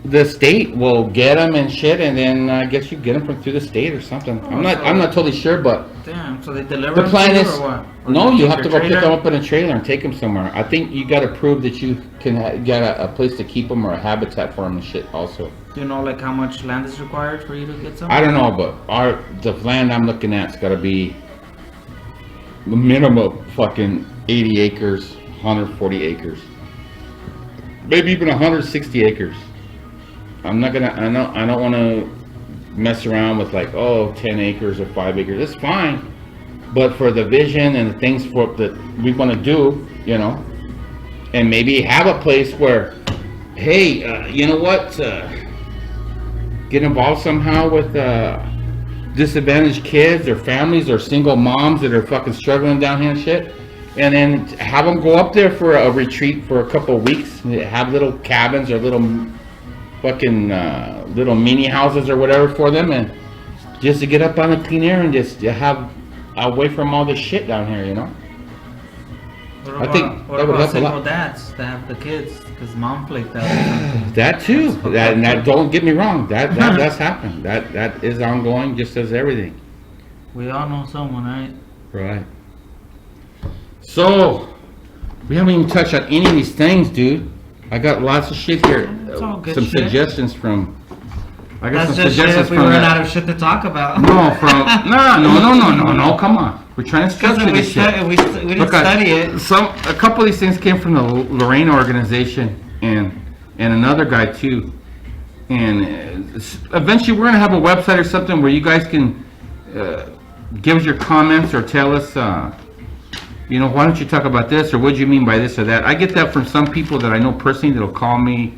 Speaker 1: The state will get them and shit, and then I guess you get them through the state or something. I'm not totally sure, but
Speaker 2: damn. So they deliver.
Speaker 1: The plan is
Speaker 2: or what? Or
Speaker 1: no, you have to go pick them up in a trailer and take them somewhere. I think you got to prove that you can get a place to keep them or a habitat for them and shit. Also,
Speaker 2: do you know like how much land is required for you to get some?
Speaker 1: I don't know, but the land I'm looking at's got to be the minimum fucking 80 acres, 140 acres, maybe even 160 acres. I'm not gonna. I don't want to mess around with like 10 acres or 5 acres. It's fine, but for the vision and the things that we want to do, you know, and maybe have a place where, hey, you know what? Get involved somehow with disadvantaged kids or families or single moms that are fucking struggling down here and shit, and then have them go up there for a retreat for a couple of weeks. Have little cabins or little fucking little mini houses or whatever for them, and just to get up on the clean air and just have away from all this shit down here, you know.
Speaker 2: I think that would help a lot. Dads that have the kids because mom flaked out.
Speaker 1: That too. That don't get me wrong. That does happen. That is ongoing, just as everything.
Speaker 2: We all know someone, right?
Speaker 1: Right. So we haven't even touched on any of these things, dude. I got lots of shit here. Some shit. Suggestions from. I got
Speaker 2: That's
Speaker 1: some
Speaker 2: just
Speaker 1: suggestions
Speaker 2: shit if we
Speaker 1: from
Speaker 2: run out of shit to talk about.
Speaker 1: No, from no. Come on. We're trying to structure this shit.
Speaker 2: We didn't study it.
Speaker 1: A couple of these things came from the Lorraine organization and another guy too. And eventually we're gonna have a website or something where you guys can give us your comments or tell us, you know, why don't you talk about this, or what do you mean by this or that. I get that from some people that I know personally that'll call me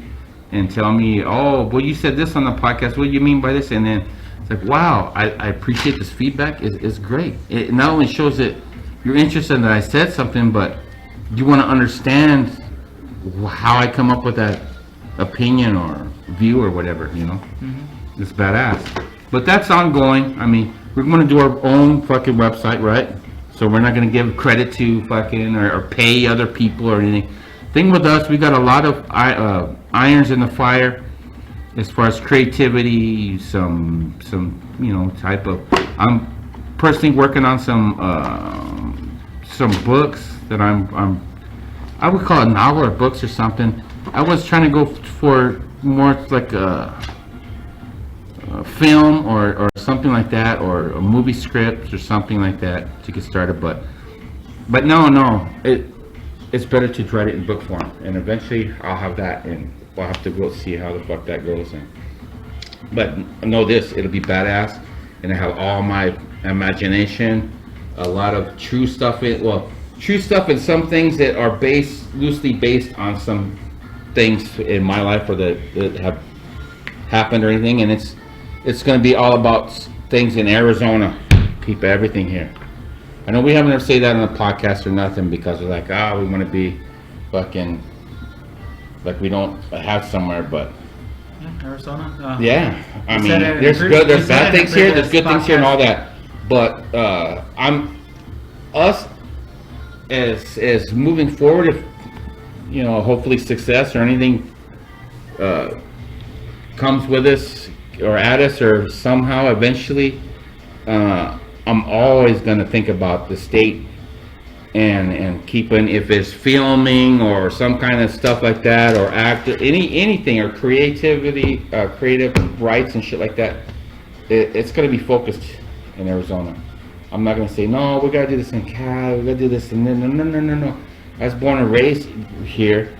Speaker 1: and tell me, oh, well, you said this on the podcast, what do you mean by this? And then it's like, wow, I appreciate this feedback. It's great. It not only shows that you're interested in that I said something, but you want to understand how I come up with that opinion or view or whatever, you know. Mm-hmm. It's badass. But that's ongoing. I mean, we're going to do our own fucking website, right? So we're not going to give credit to fucking or pay other people or anything. Thing with us, we got a lot of irons in the fire as far as creativity, some you know type of. I'm personally working on some books that I would call it novel or books or something. I was trying to go for more like a film or something like that, or a movie script or something like that to get started. But no, it's better to write it in book form, and eventually I'll have that, and we'll have to go see how the fuck that goes. But know this, it'll be badass, and I have all my imagination, a lot of true stuff and some things that are loosely based on some things in my life or that have happened or anything, and it's going to be all about things in Arizona. Keep everything here. I know we haven't ever say that on a podcast or nothing because we're like, we want to be fucking like we don't have somewhere, but
Speaker 2: Arizona.
Speaker 1: Yeah, I mean, there's bad things here, there's good things here, and all that. But us as moving forward, if you know, hopefully success or anything comes with us or at us or somehow eventually. I'm always going to think about the state and keeping, if it's filming or some kind of stuff like that, or anything or creativity, creative rights and shit like that. It's going to be focused in Arizona. I'm not going to say, no, we got to do this in Cali, we got to do this in no. I was born and raised here.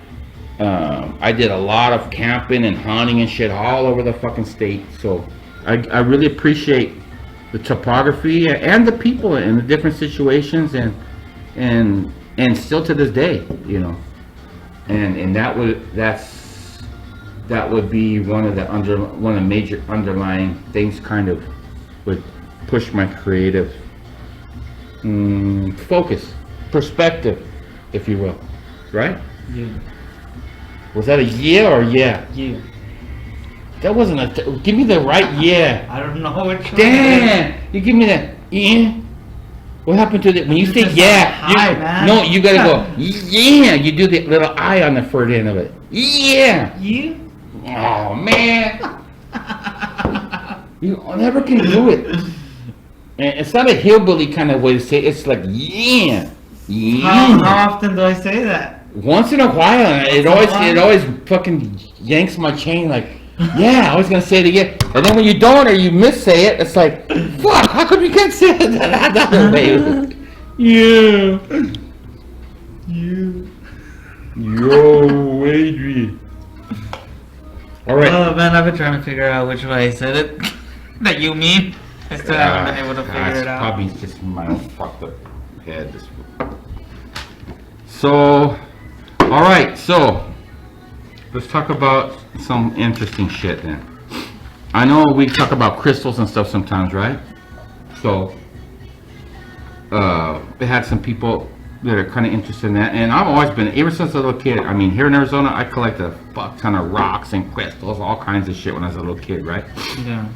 Speaker 1: I did a lot of camping and hunting and shit all over the fucking state. So I really appreciate the topography and the people in the different situations, and still to this day, you know, and that would be one of the major underlying things, kind of would push my creative focus, perspective, if you will, right?
Speaker 2: Yeah.
Speaker 1: Was that a yeah or yeah?
Speaker 2: Yeah.
Speaker 1: That wasn't give me the right yeah.
Speaker 2: I don't know which one.
Speaker 1: Damn! You give me that yeah. What happened to the when you say yeah? No, you gotta go yeah. You do the little I on the front end of it. Yeah.
Speaker 2: You?
Speaker 1: Oh man! You never can do it. And it's not a hillbilly kind of way to say it. It's like yeah.
Speaker 2: How often do I say that?
Speaker 1: Once in a while, it always fucking yanks my chain like. Yeah, I was gonna say it again, and then when you don't or you miss-say it, it's like, fuck, how come you can't say it that other way? Yeah. Yo, Adrian. All right.
Speaker 2: Oh man, I've been trying to figure out which way I said it. That you mean? I still haven't been able to figure it out.
Speaker 1: Probably just my own fucked up head. So, all right, so let's talk about some interesting shit then. I know we talk about crystals and stuff sometimes, right? So, we had some people that are kind of interested in that. And I've always been, ever since a little kid. I mean, here in Arizona, I collect a fuck ton of rocks and crystals, all kinds of shit when I was a little kid, right?
Speaker 2: Yeah.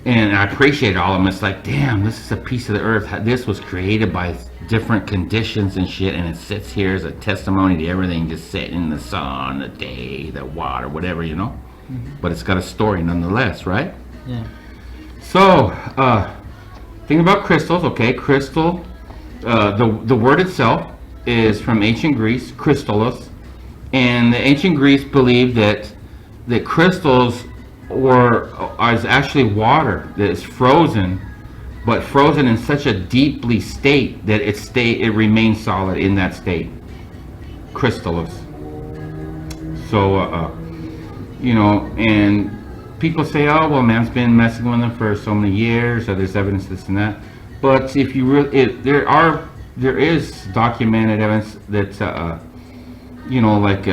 Speaker 1: And I appreciate all of them. It's like, damn, this is a piece of the earth. This was created by different conditions and shit, and it sits here as a testimony to everything just sitting in the sun, the day, the water, whatever, you know? But it's got a story nonetheless, right?
Speaker 2: Yeah.
Speaker 1: So, thing about crystals, okay, crystal, the word itself is from ancient Greece, crystallos, and the ancient Greeks believed that crystals is actually water that is frozen, but frozen in such a deeply state that it remains solid in that state. Crystallos. So, you know, and people say, oh, well, man's been messing with them for so many years, or there's evidence this and that. But if you really, there is documented evidence that, you know, like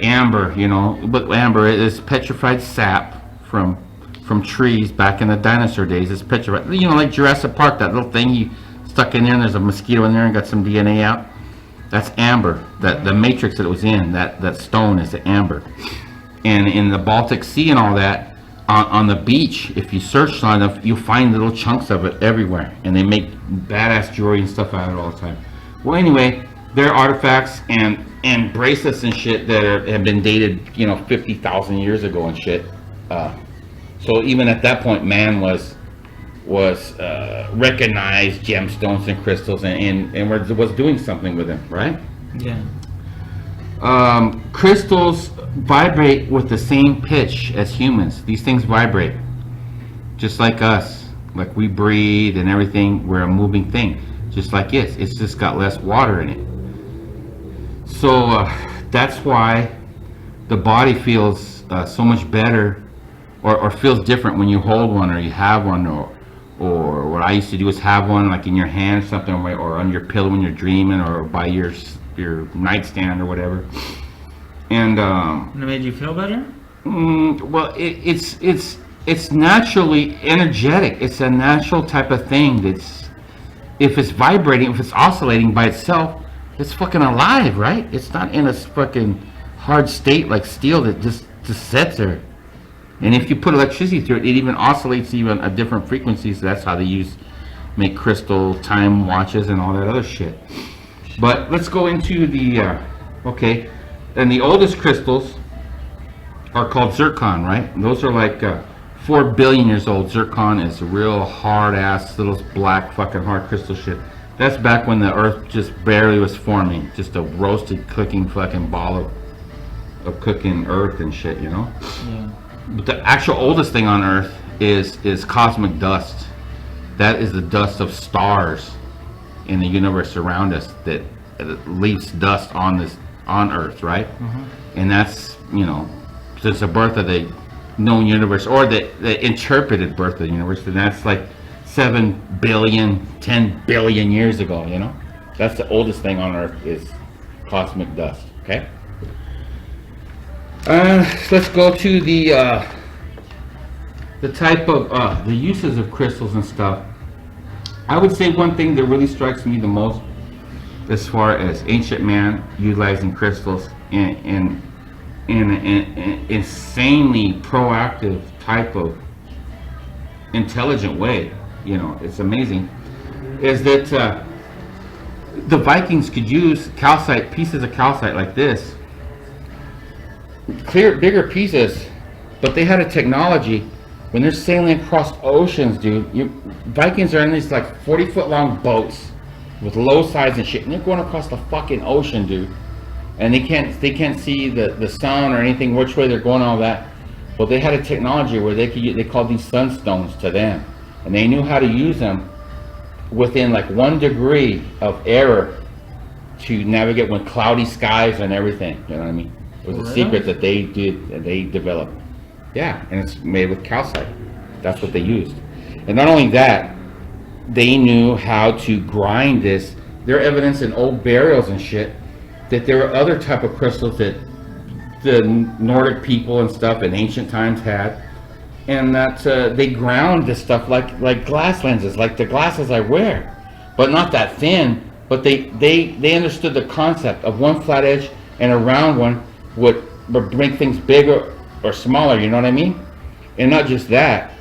Speaker 1: amber, you know, but amber is petrified sap from trees back in the dinosaur days. It's petrified, you know, like Jurassic Park, that little thing you stuck in there, and there's a mosquito in there and got some DNA out. That's amber. That the matrix that it was in, that stone is the amber. And in the Baltic Sea and all that, on the beach, if you search long enough, you'll find little chunks of it everywhere. And they make badass jewelry and stuff out of it all the time. Well, anyway, there are artifacts and bracelets and shit that have been dated, you know, 50,000 years ago and shit. So even at that point, man was recognized gemstones and crystals and was doing something with them, right?
Speaker 2: Yeah.
Speaker 1: Crystals vibrate with the same pitch as humans. These things vibrate just like us, like we breathe and everything. We're a moving thing, just like it's just got less water in it. So that's why the body feels so much better or feels different when you hold one or you have one, or what I used to do is have one like in your hand or something, or on your pillow when you're dreaming, or by your nightstand or whatever. And
Speaker 2: And it made you feel better?
Speaker 1: well, it's naturally energetic. It's a natural type of thing. That's, if it's vibrating, if it's oscillating by itself, it's fucking alive, right? It's not in a fucking hard state like steel that just sits there. And if you put electricity through it, it even oscillates even at different frequencies. So that's how they make crystal time watches and all that other shit. But let's go into the okay. And the oldest crystals are called zircon, right? And those are like 4 billion years old. Zircon is a real hard ass little black fucking hard crystal shit. That's back when the earth just barely was forming, just a roasted cooking fucking ball of cooking earth and shit, you know?
Speaker 2: Yeah.
Speaker 1: But the actual oldest thing on earth is cosmic dust. That is the dust of stars in the universe around us that leaves dust on earth, right? And that's, you know, since the birth of the known universe, or the interpreted birth of the universe, and that's like 7 billion, 10 billion years ago, you know? That's the oldest thing on earth, is cosmic dust, okay? Let's go to the type of the uses of crystals and stuff. I would say one thing that really strikes me the most, as far as ancient man utilizing crystals in an insanely proactive type of intelligent way, you know, it's amazing, is that the Vikings could use calcite, pieces of calcite like this, clear bigger pieces, but they had a technology when they're sailing across oceans, dude. Vikings are in these like 40-foot long boats with low sides and shit, and they're going across the fucking ocean, dude. And they can't see the sun or anything, which way they're going, all that. Well, they had a technology where they called these sunstones to them, and they knew how to use them within like 1 degree of error to navigate with cloudy skies and everything. You know what I mean? It was a secret that they developed. Yeah, and it's made with calcite. That's what they used. And not only that, they knew how to grind this. There are evidence in old burials and shit that there were other type of crystals that the Nordic people and stuff in ancient times had, and that they ground this stuff like glass lenses, like the glasses I wear, but not that thin, but they understood the concept of one flat edge and a round one would make things bigger or smaller, you know what I mean? And not just that,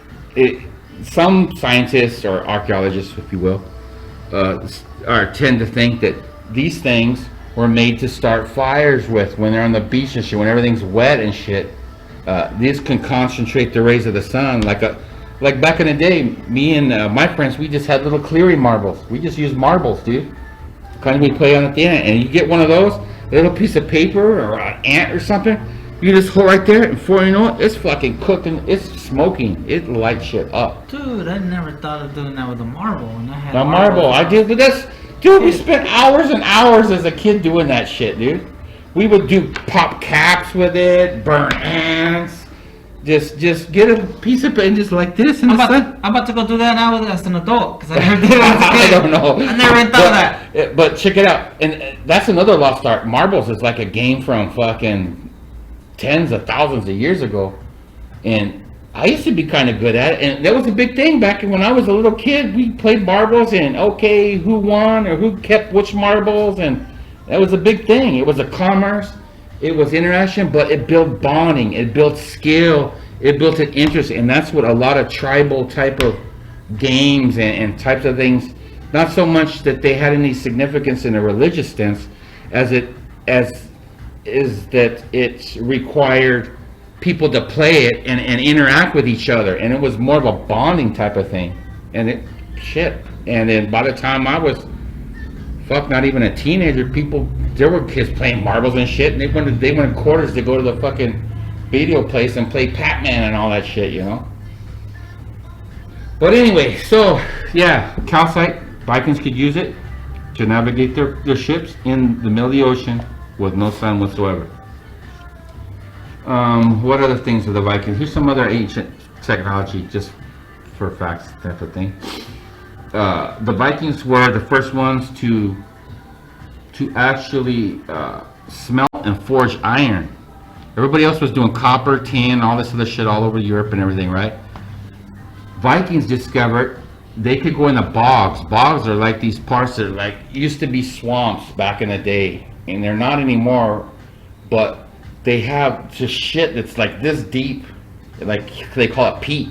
Speaker 1: some scientists or archaeologists, if you will, tend to think that these things were made to start fires with when they're on the beach and shit, when everything's wet and shit. These can concentrate the rays of the sun like back in the day. Me and my friends, we just had little Cleary marbles. We just used marbles, dude. Kind of we play on at the end, and you get one of those, a little piece of paper or an ant or something. You just hold right there, and before you know it, it's fucking cooking. It's smoking. It lights shit up.
Speaker 2: Dude, I never thought of doing that with a marble. And I had
Speaker 1: the marble, I did, but dude, we spent hours and hours as a kid doing that shit, dude. We would do pop caps with it, burn ants, just get a piece of it and just like this in the sun.
Speaker 2: I'm about to go do that now as an adult, because I never did it as a kid.
Speaker 1: I don't know.
Speaker 2: I never thought of that.
Speaker 1: But check it out, and that's another lost art. Marbles is like a game from fucking tens of thousands of years ago, and I used to be kind of good at it, and that was a big thing back when I was a little kid. We played marbles, and okay, who won or who kept which marbles, and that was a big thing. It was a commerce, it was interaction, but it built bonding, it built skill, it built an interest, and that's what a lot of tribal type of games and types of things, not so much that they had any significance in a religious sense, as is that it required people to play it and interact with each other, and it was more of a bonding type of thing. And and then by the time I was not even a teenager, there were kids playing marbles and shit, and they wanted quarters to go to the fucking video place and play Pac-Man and all that shit, you know. But anyway, so yeah, calcite, Vikings could use it to navigate their ships in the middle of the ocean with no sun whatsoever. What other things are the Vikings? Here's some other ancient technology, just for facts type of thing. The Vikings were the first ones to actually smelt and forge iron. Everybody else was doing copper, tin, all this other shit all over Europe and everything, right? Vikings discovered they could go in the bogs. Bogs are like these parts that like used to be swamps back in the day, and they're not anymore, but they have just shit that's like this deep, like they call it peat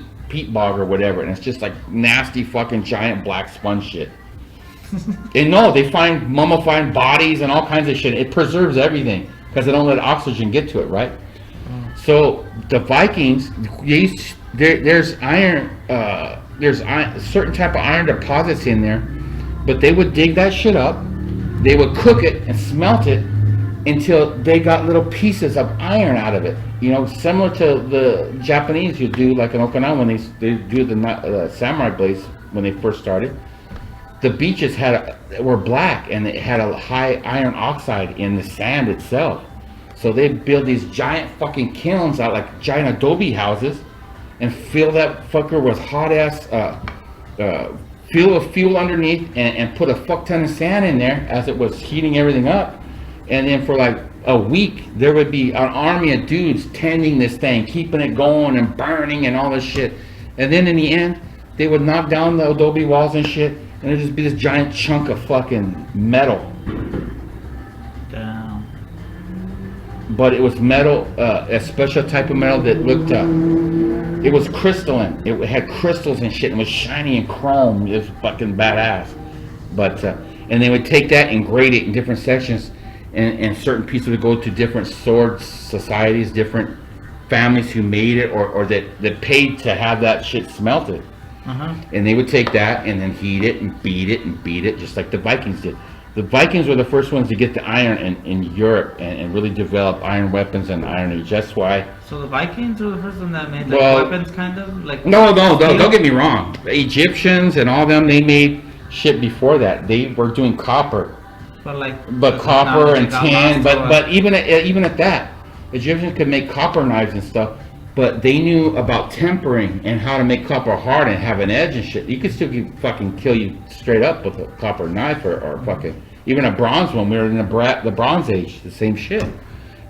Speaker 1: bog or whatever, and it's just like nasty fucking giant black sponge shit. And no, they find mummified bodies and all kinds of shit. It preserves everything because they don't let oxygen get to it, right? So the Vikings, there's iron, there's certain type of iron deposits in there, but they would dig that shit up, they would cook it and smelt it until they got little pieces of iron out of it. You know, similar to the Japanese, you do like in Okinawa when they do the samurai blades when they first started. The beaches were black, and it had a high iron oxide in the sand itself. So they build these giant fucking kilns out like giant adobe houses, and fill that fucker with hot ass fuel underneath, and put a fuck ton of sand in there as it was heating everything up. And then for like a week, there would be an army of dudes tending this thing, keeping it going and burning and all this shit. And then in the end, they would knock down the adobe walls and shit, and there'd just be this giant chunk of fucking metal.
Speaker 2: Damn.
Speaker 1: But it was metal, a special type of metal that looked it was crystalline. It had crystals and shit, and it was shiny and chrome. It was fucking badass. But and they would take that and grade it in different sections, and certain pieces would go to different sword societies, different families who made it or that paid to have that shit smelted. And they would take that and then heat it and beat it just like the Vikings did. The Vikings were the first ones to get the iron in Europe and really develop iron weapons and iron age. That's why. So
Speaker 2: the Vikings were the first one that made like weapons, kind of like.
Speaker 1: No, don't get me wrong. The Egyptians and all them, they made shit before that. They were doing copper. But copper and tin. But even at that, Egyptians could make copper knives and stuff. But they knew about tempering and how to make copper hard and have an edge and shit. You could still fucking kill you straight up with a copper knife or fucking even a bronze one. We were in the Bronze Age, the same shit.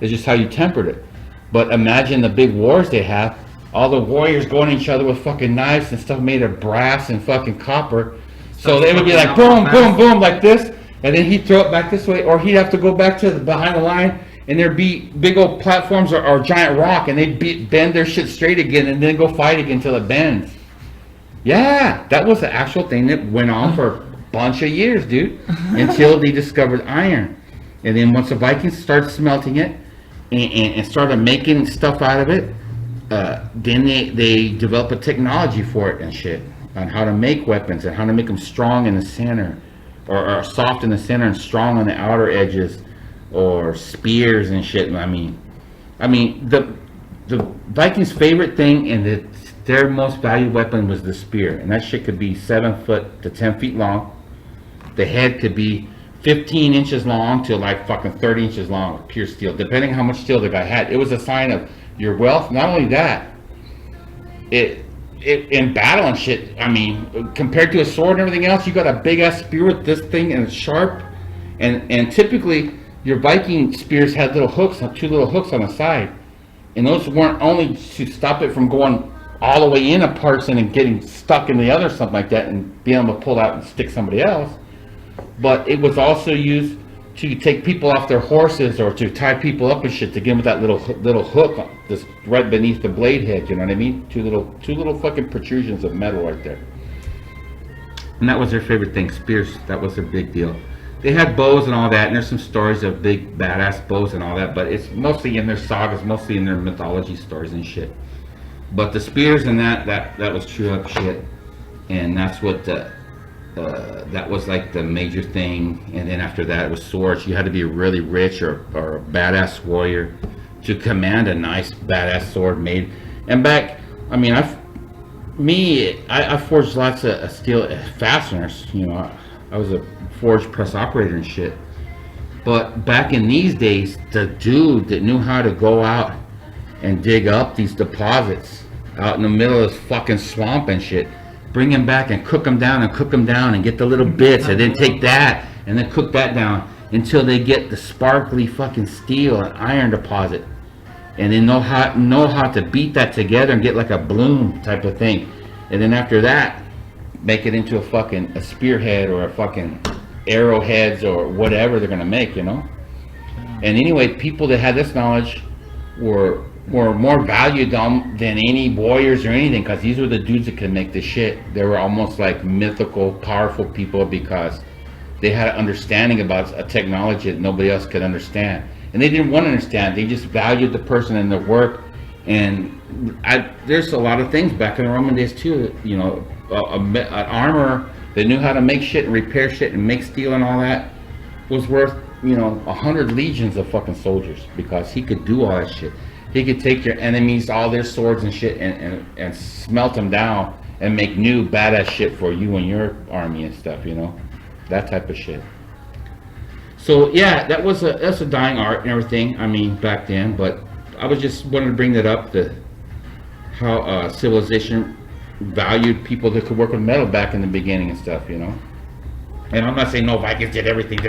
Speaker 1: It's just how you tempered it. But imagine the big wars they have. All the warriors going at each other with fucking knives and stuff made of brass and fucking copper. So they would be like boom, boom, boom, like this. and then he'd throw it back this way, or he'd have to go back to the behind the line, and there'd be big old platforms or giant rock, and they'd bend their shit straight again, and then go fight again until it bends. Yeah, that was the actual thing that went on for a bunch of years, dude, until they discovered iron. And then once the Vikings started smelting it and started making stuff out of it, then they developed a technology for it and shit, on how to make weapons and how to make them strong in the center, or soft in the center and strong on the outer edges, or spears and shit. I mean, the Vikings' favorite thing and their most valued weapon was the spear, and that shit could be 7 foot to 10 feet long. The head could be 15 inches long to like fucking 30 inches long of pure steel, depending how much steel the guy had. It was a sign of your wealth. Not only that, it in battle and shit, I mean, compared to a sword and everything else, you got a big ass spear with this thing, and it's sharp, and typically your Viking spears had little hooks, 2 little hooks on the side, and those weren't only to stop it from going all the way in a person and getting stuck in the other, something like that, and being able to pull out and stick somebody else, but it was also used to take people off their horses, or to tie people up and shit, to get them with that little hook that's right beneath the blade head. You know what I mean? Two little fucking protrusions of metal right there. And that was their favorite thing, spears. That was their big deal. They had bows and all that, and there's some stories of big badass bows and all that, but it's mostly in their sagas, mostly in their mythology stories and shit. But the spears and that was true up shit, and that's what that was like the major thing. And then after that, it was swords. You had to be really rich or a badass warrior to command a nice badass sword made. And back, I mean, I forged lots of steel fasteners. You know, I was a forge press operator and shit. But back in these days, the dude that knew how to go out and dig up these deposits out in the middle of this fucking swamp and shit, bring them back and cook them down and get the little bits, and then take that and then cook that down until they get the sparkly fucking steel and iron deposit, and then know how to beat that together and get like a bloom type of thing, and then after that make it into a spearhead or a fucking arrowheads or whatever they're gonna make, you know. And anyway, people that had this knowledge were more valued than any warriors or anything, because these were the dudes that could make this shit. They were almost like mythical, powerful people, because they had an understanding about a technology that nobody else could understand. And they didn't want to understand. They just valued the person and their work. And there's a lot of things back in the Roman days too. You know, an armorer that knew how to make shit and repair shit and make steel and all that was worth, 100 legions of fucking soldiers, because he could do all that shit. He could take your enemies, all their swords and shit, and smelt them down and make new badass shit for you and your army and stuff, that type of shit. So yeah, that's a dying art and everything. I mean, back then, but I was just wanted to bring that up, how civilization valued people that could work with metal back in the beginning and stuff, And I'm not saying no Vikings did everything.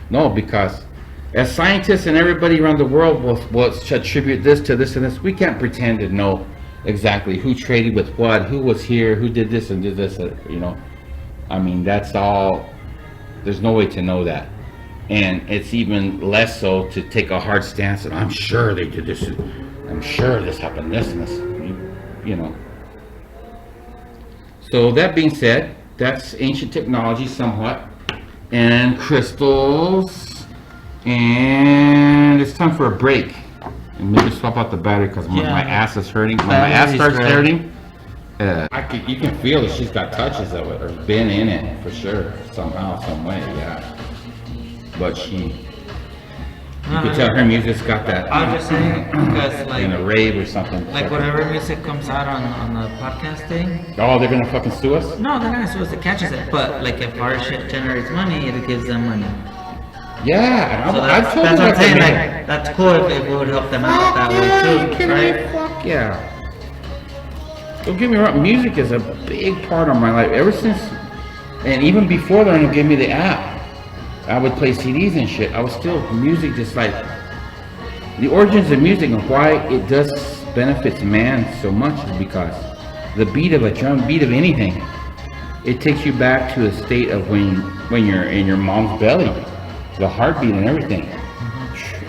Speaker 1: No, because as scientists and everybody around the world will attribute this to this and this, we can't pretend to know exactly who traded with what, who was here, who did this and did this, I mean, that's all, there's no way to know that. And it's even less so to take a hard stance and I'm sure they did this, I'm sure this happened, this and this, So that being said, that's ancient technology somewhat, and crystals. And it's time for a break. And maybe swap out the battery because my ass is hurting. When my ass starts hurting, you can feel that she's got touches of it, or been in it for sure, somehow, some way, yeah. But you can tell her music's got that.
Speaker 2: I was just saying, because like
Speaker 1: in a rave or something.
Speaker 2: Like whatever music comes out on the podcast thing.
Speaker 1: Oh, they're gonna fucking sue us?
Speaker 2: No, they're not supposed to catch us. But like if our shit generates money, it gives them money.
Speaker 1: Yeah,
Speaker 2: so that's what I'm saying. Like, that's cool if we would help them out that way too, right?
Speaker 1: Fuck yeah. Don't get me wrong, music is a big part of my life. Ever since, and even before then, they gave me the app. I would play CDs and shit. I was still music, just like the origins of music and why it does benefits man so much is because the beat of a drum, beat of anything, it takes you back to a state of when when you're in your mom's belly, the heartbeat and everything.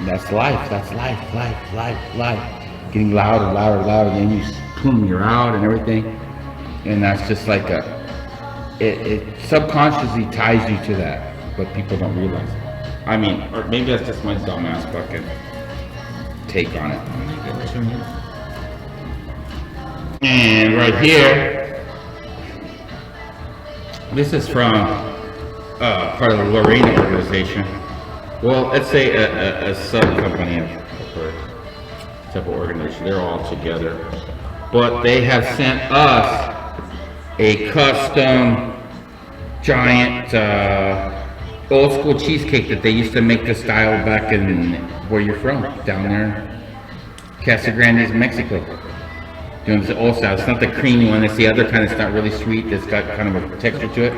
Speaker 1: That's life. That's life. Getting louder, then you boom, you're out and everything. And that's just like it subconsciously ties you to that, but people don't realize it. I mean, or maybe that's just my dumbass fucking take on it. And right here, this is from part of the Lorena organization. Well, let's say a sub-company of her type of organization. They're all together. But they have sent us a custom giant old school cheesecake that they used to make the style back in where you're from, down there in Casa Grande, Mexico. Doing the old style. It's not the creamy one, it's the other kind. It's not really sweet, it's got kind of a texture to it.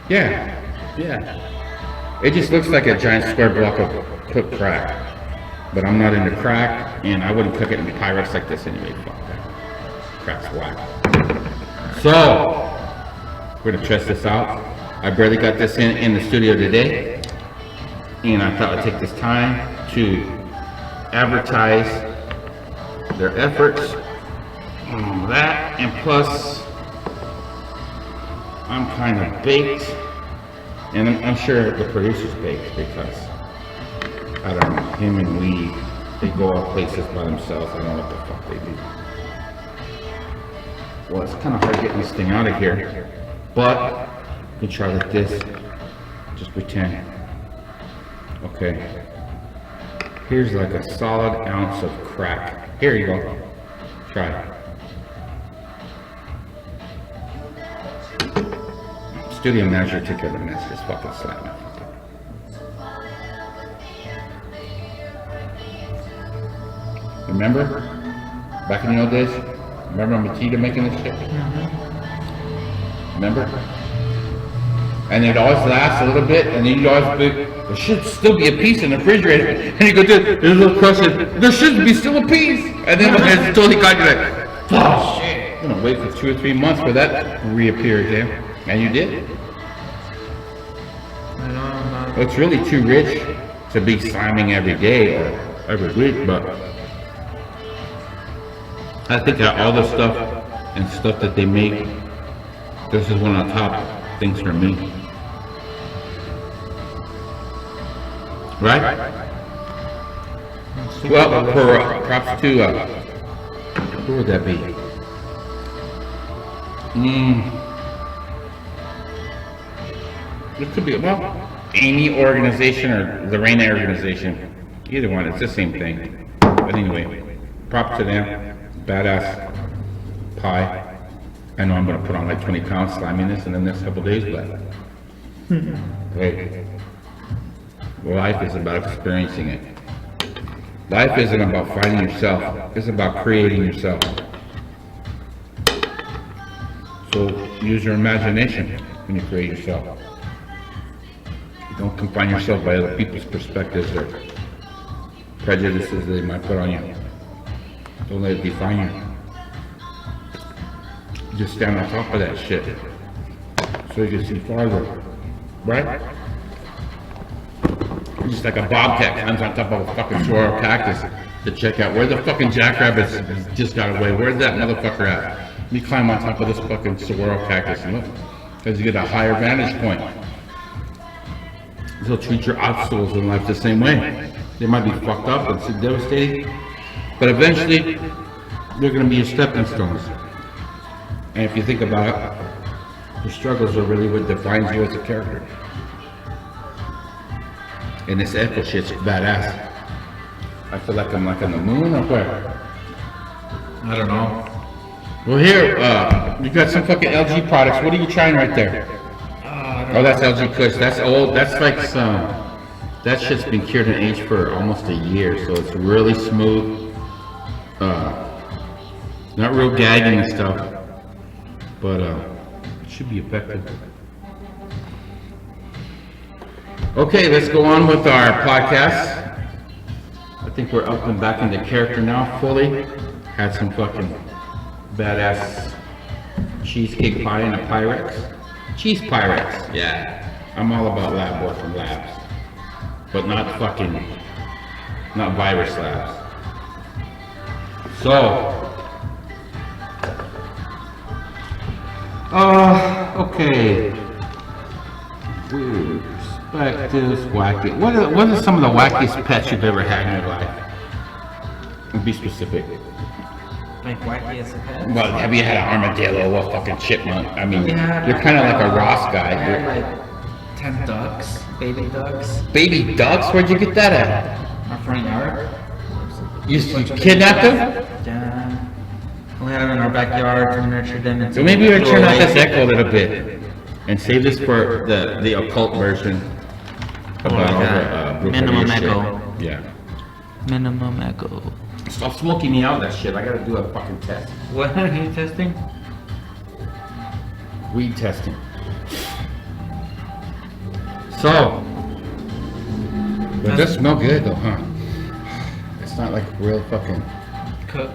Speaker 1: Yeah. It just looks like a giant square block of cooked crack. But I'm not into crack, and I wouldn't cook it in Pyrex like this anyway. Fuck that. Crack's whack. So, we're gonna test this out. I barely got this in the studio today, and I thought I'd take this time to advertise their efforts on that, and plus, I'm kind of baked, and I'm sure the producer's baked because, I don't know, him and Lee, they go off places by themselves. I don't know what the fuck they do. Well, it's kind of hard getting this thing out of here, but you can try like this. Just pretend. Okay. Here's like a solid ounce of crack. Here you go. Try it. Studio manager took care of the mess. Just fucking slap it. Remember? Back in the old days? Remember Matita making this shit? Remember? And it always lasts a little bit, and then you always there should still be a piece in the refrigerator. And you go, dude, there's a little question. There should be still a piece. And then when it's totally gone, you're like, oh shit. I'm gonna wait for 2 or 3 months for that to reappear again. And you did. Well, it's really too rich to be slamming every day or every week, but I think that all the stuff and stuff that they make, this is one of the top things for me. Right? Well, for props to, who would that be? It could be, well, Amy organization or the Reina organization. Either one, it's the same thing. But anyway, props to them. Badass pie. I know I'm going to put on like 20 pounds slamming this in the next couple days, but hey, life is about experiencing it. Life isn't about finding yourself, it's about creating yourself. So use your imagination when you create yourself. Don't confine yourself by other people's perspectives or prejudices they might put on you. Don't let it define you. Just stand on top of that shit so you can see farther, right? Just like a bobcat climbs on top of a fucking saguaro cactus to check out where the fucking jackrabbits just got away. Where's that motherfucker at? You climb on top of this fucking saguaro cactus and look, because you get a higher vantage point. They'll treat your obstacles in life the same way. They might be fucked up and devastating, but eventually they're going to be your stepping stones. And if you think about it, your struggles are really what defines you as a character. And this echo shit's badass. I feel like I'm like on the moon or where? I don't know. Well, here, you got some fucking LG products. What are you trying right there? Oh, that's LG Kush. That's old. That's like some. That shit's been cured and aged for almost a year, so it's really smooth. Not real gagging and stuff, but it should be effective. Okay, let's go on with our podcast. I think we're up and back into character now, fully. Had some fucking badass cheesecake pie and a Pyrex. Cheese Pyrex, yeah. I'm all about lab work from labs, but not virus labs. So, okay. Weird perspectives, wacky. What are some of the wackiest pets you've ever had in your life? Be specific.
Speaker 2: Like wacky as a pet.
Speaker 1: Well, have you had an armadillo or a fucking chipmunk? I mean,
Speaker 2: Yeah,
Speaker 1: you're kind of like a Ross
Speaker 2: I
Speaker 1: guy.
Speaker 2: had like 10 ducks, baby ducks.
Speaker 1: Baby ducks? Where'd you get that at?
Speaker 2: Our front yard.
Speaker 1: You kidnapped them?
Speaker 2: Yeah. We had them in our backyard to nurture them. And
Speaker 1: So maybe we'll turn off this echo a little bit and save this for the occult version about all the Brooklyn
Speaker 2: Minimum
Speaker 1: shit.
Speaker 2: echo.
Speaker 1: Yeah.
Speaker 2: Minimum echo.
Speaker 1: Stop smoking me out of that shit. I gotta do a fucking test.
Speaker 2: What are you testing?
Speaker 1: Weed testing. So, it does smell good though, huh? It's not like real fucking.
Speaker 2: Cook.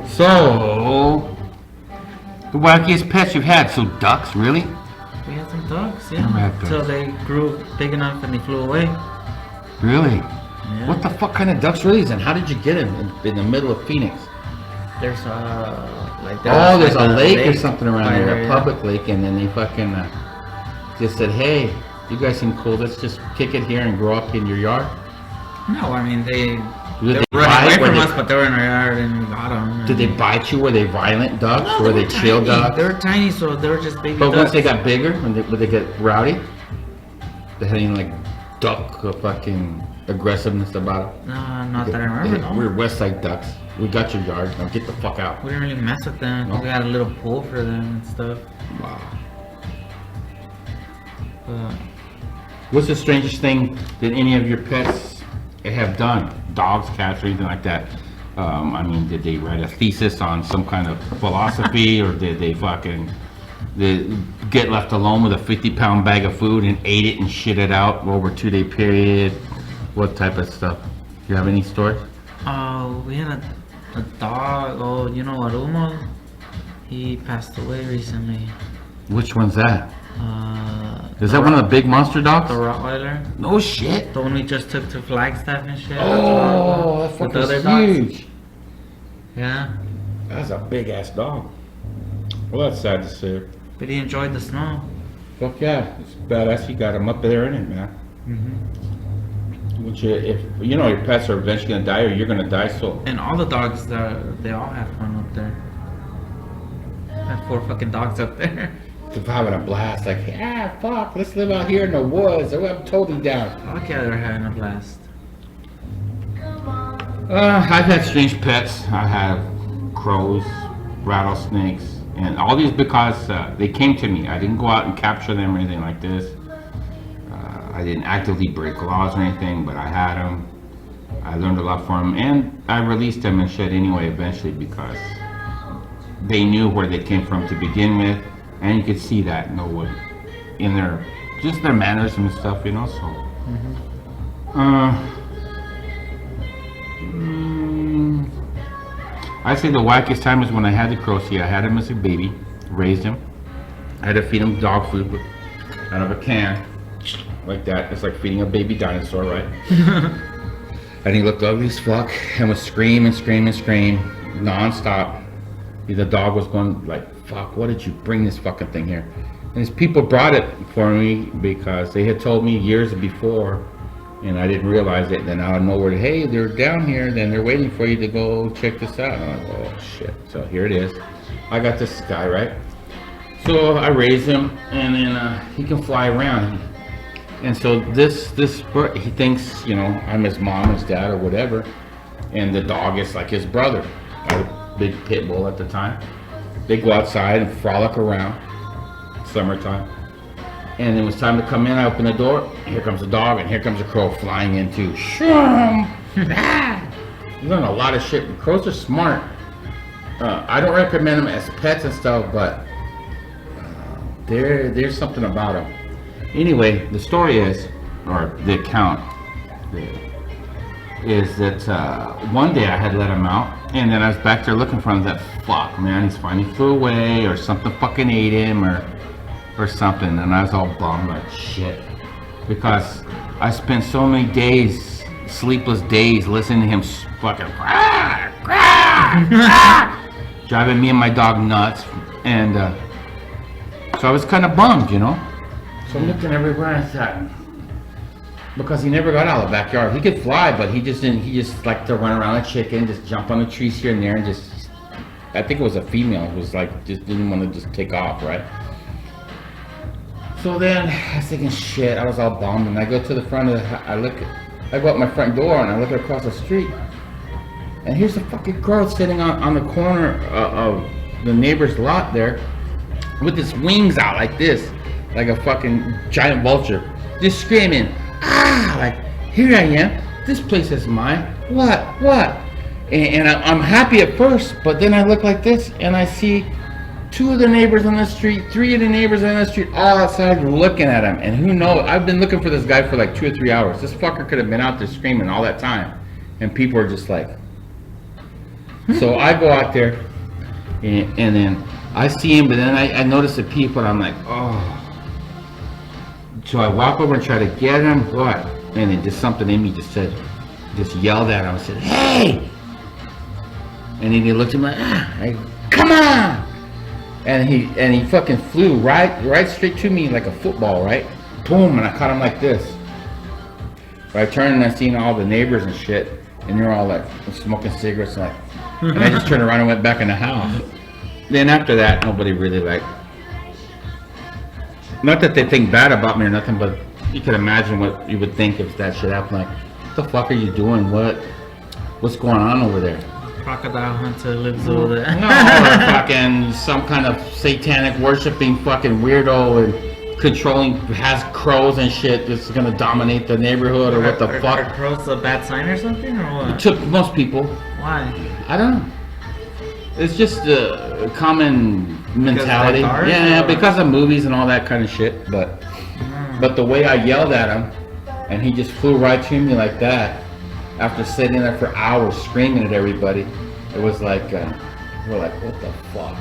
Speaker 1: So, the wackiest pets you've had. So ducks, really?
Speaker 2: We had some ducks,
Speaker 1: Never had
Speaker 2: yeah.
Speaker 1: ducks.
Speaker 2: Until they grew big enough and they flew away.
Speaker 1: Really?
Speaker 2: Yeah.
Speaker 1: What the fuck kind of ducks really is? And how did you get them in the middle of Phoenix?
Speaker 2: There's
Speaker 1: There's a lake or something around
Speaker 2: by
Speaker 1: there,
Speaker 2: there,
Speaker 1: a
Speaker 2: yeah.
Speaker 1: public lake, and then they fucking just said, "Hey, you guys seem cool. Let's just kick it here and grow up in your yard."
Speaker 2: No, I mean they
Speaker 1: Did they
Speaker 2: were running
Speaker 1: bite?
Speaker 2: away
Speaker 1: Were
Speaker 2: from
Speaker 1: they-
Speaker 2: us, but they were in our yard and we got them.
Speaker 1: Did they bite you? Were they violent ducks?
Speaker 2: No,
Speaker 1: Were they chill
Speaker 2: tiny.
Speaker 1: ducks?
Speaker 2: They were tiny, so they were just baby
Speaker 1: But
Speaker 2: ducks.
Speaker 1: once they got bigger, when they get rowdy, they had any like duck fucking aggressiveness about it.
Speaker 2: No, not that I remember. No.
Speaker 1: We're West Side Ducks. We got your yard. Now get the fuck out.
Speaker 2: We didn't really mess with them.
Speaker 1: No?
Speaker 2: We had a little pool for them and stuff.
Speaker 1: Wow.
Speaker 2: But
Speaker 1: What's the strangest thing that any of your pets have done? Dogs, cats, or anything like that? I mean, did they write a thesis on some kind of philosophy, or did they get left alone with a 50-pound bag of food and ate it and shit it out over a 2-day period? What type of stuff? Do you have any stories?
Speaker 2: we had a dog. Oh, you know Arumo? He passed away recently.
Speaker 1: Which one's that? Is
Speaker 2: The
Speaker 1: that one of the big monster dogs?
Speaker 2: The Rottweiler.
Speaker 1: No shit.
Speaker 2: The one we just took to Flagstaff and shit.
Speaker 1: Oh, that
Speaker 2: With the other
Speaker 1: fucker's
Speaker 2: dogs.
Speaker 1: huge.
Speaker 2: Yeah,
Speaker 1: That's a big ass dog. Well, that's sad to see.
Speaker 2: but he enjoyed the snow.
Speaker 1: Fuck yeah, it's badass. You got him up there in it, man. Which, if you know your pets are eventually gonna die, or you're gonna die, so
Speaker 2: And all the dogs, they all had fun up there. I had 4 fucking dogs up there.
Speaker 1: if I having a blast, like, yeah, fuck, let's live out here in the woods. I'm totally down.
Speaker 2: Fuck yeah, they're having a blast.
Speaker 1: I've had strange pets. I have crows, rattlesnakes, and all these because they came to me. I didn't go out and capture them or anything like this. I didn't actively break laws or anything, but I had them. I learned a lot from them, and I released them and shit anyway eventually because they knew where they came from to begin with, and you could see that in their just their manners and stuff, you know. So, I'd say the wackiest time is when I had the Croce. I had him as a baby, raised him. I had to feed him dog food out of a can, like that. It's like feeding a baby dinosaur, right? And he looked ugly as fuck and would scream and scream and scream non-stop. The dog was going like, fuck, what did you bring this fucking thing here? And his people brought it for me because they had told me years before, and I didn't realize it. Then out of nowhere, hey, they're down here, then they're waiting for you to go check this out. And I'm like, oh shit. So here it is. I got this guy, right? So I raise him, and then he can fly around. And so this bird, he thinks, you know, I'm his mom, his dad, or whatever. And the dog is like his brother. I had a big pit bull at the time. They go outside and frolic around. Summertime. And it was time to come in. I open the door. Here comes the dog, and here comes a crow flying in too. Shroom! You learn a lot of shit. Crows are smart. I don't recommend them as pets and stuff, but there's something about them. Anyway, the story is, or the account is that one day I had let him out, and then I was back there looking for him. That fuck, man, he's finally flew away, or something fucking ate him, or or something, and I was all bummed like shit because I spent so many days, sleepless days, listening to him fucking driving me and my dog nuts, and so I was kind of bummed, you know. So I'm looking everywhere and I thought, because he never got out of the backyard. He could fly, but he just didn't. He just liked to run around a chicken, just jump on the trees here and there, and just. I think it was a female. It was like just didn't want to just take off, right? So then I was thinking, shit. I was all bummed, and I go to the front of the. I go out my front door and I look across the street, and here's a fucking girl sitting on the corner of the neighbor's lot there, with his wings out like this, like a fucking giant vulture, just screaming. Like, here I am, this place is mine, what? And I'm happy at first, but then I look like this, and I see 2 of the neighbors on the street, 3 of the neighbors on the street, all outside looking at him, and who knows, I've been looking for this guy for like 2 or 3 hours. This fucker could have been out there screaming all that time, and people are just like, so I go out there, and then I see him, but then I notice the people, and I'm like, oh. So I walk over and try to get him, what? And then just something in me just yelled at him and said, hey! And then he looked at me like, come on! And he fucking flew right straight to me like a football, right? Boom, and I caught him like this. But I turned and I seen all the neighbors and shit, and they're all like smoking cigarettes, and I just turned around and went back in the house. Then after that, nobody really like. Not that they think bad about me or nothing, but you can imagine what you would think if that shit happened. Like, what the fuck are you doing? What's going on over there?
Speaker 2: Crocodile hunter lives over there.
Speaker 1: No, or fucking some kind of satanic worshipping fucking weirdo and controlling, has crows and shit that's gonna dominate the neighborhood, or what the fuck?
Speaker 2: Are crows a bad sign or something, or what?
Speaker 1: To most people.
Speaker 2: Why?
Speaker 1: I don't know. It's just a common mentality. Yeah, because of movies and all that kind of shit. But the way I yelled at him, and he just flew right to me like that, after sitting there for hours screaming at everybody, it was like, we're like, what the fuck?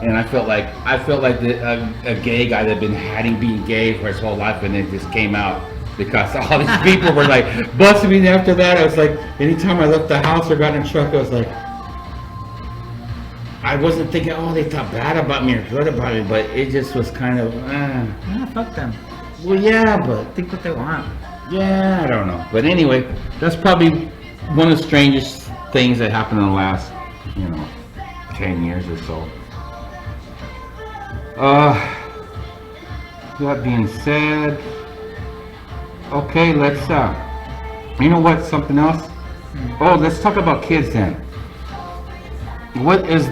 Speaker 1: And I felt like a gay guy that had been being gay for his whole life, and it just came out. Because all these people were like busting me after that. I was like, anytime I left the house or got in a truck, I was like, I wasn't thinking, oh, they thought bad about me or good about me, but it just was kind of,
Speaker 2: Yeah, fuck them.
Speaker 1: Well, yeah, but
Speaker 2: Think what they want.
Speaker 1: yeah, I don't know. But anyway, that's probably one of the strangest things that happened in the last, 10 years or so. That being said, okay, let's, you know what, something else? Oh, let's talk about kids then. What is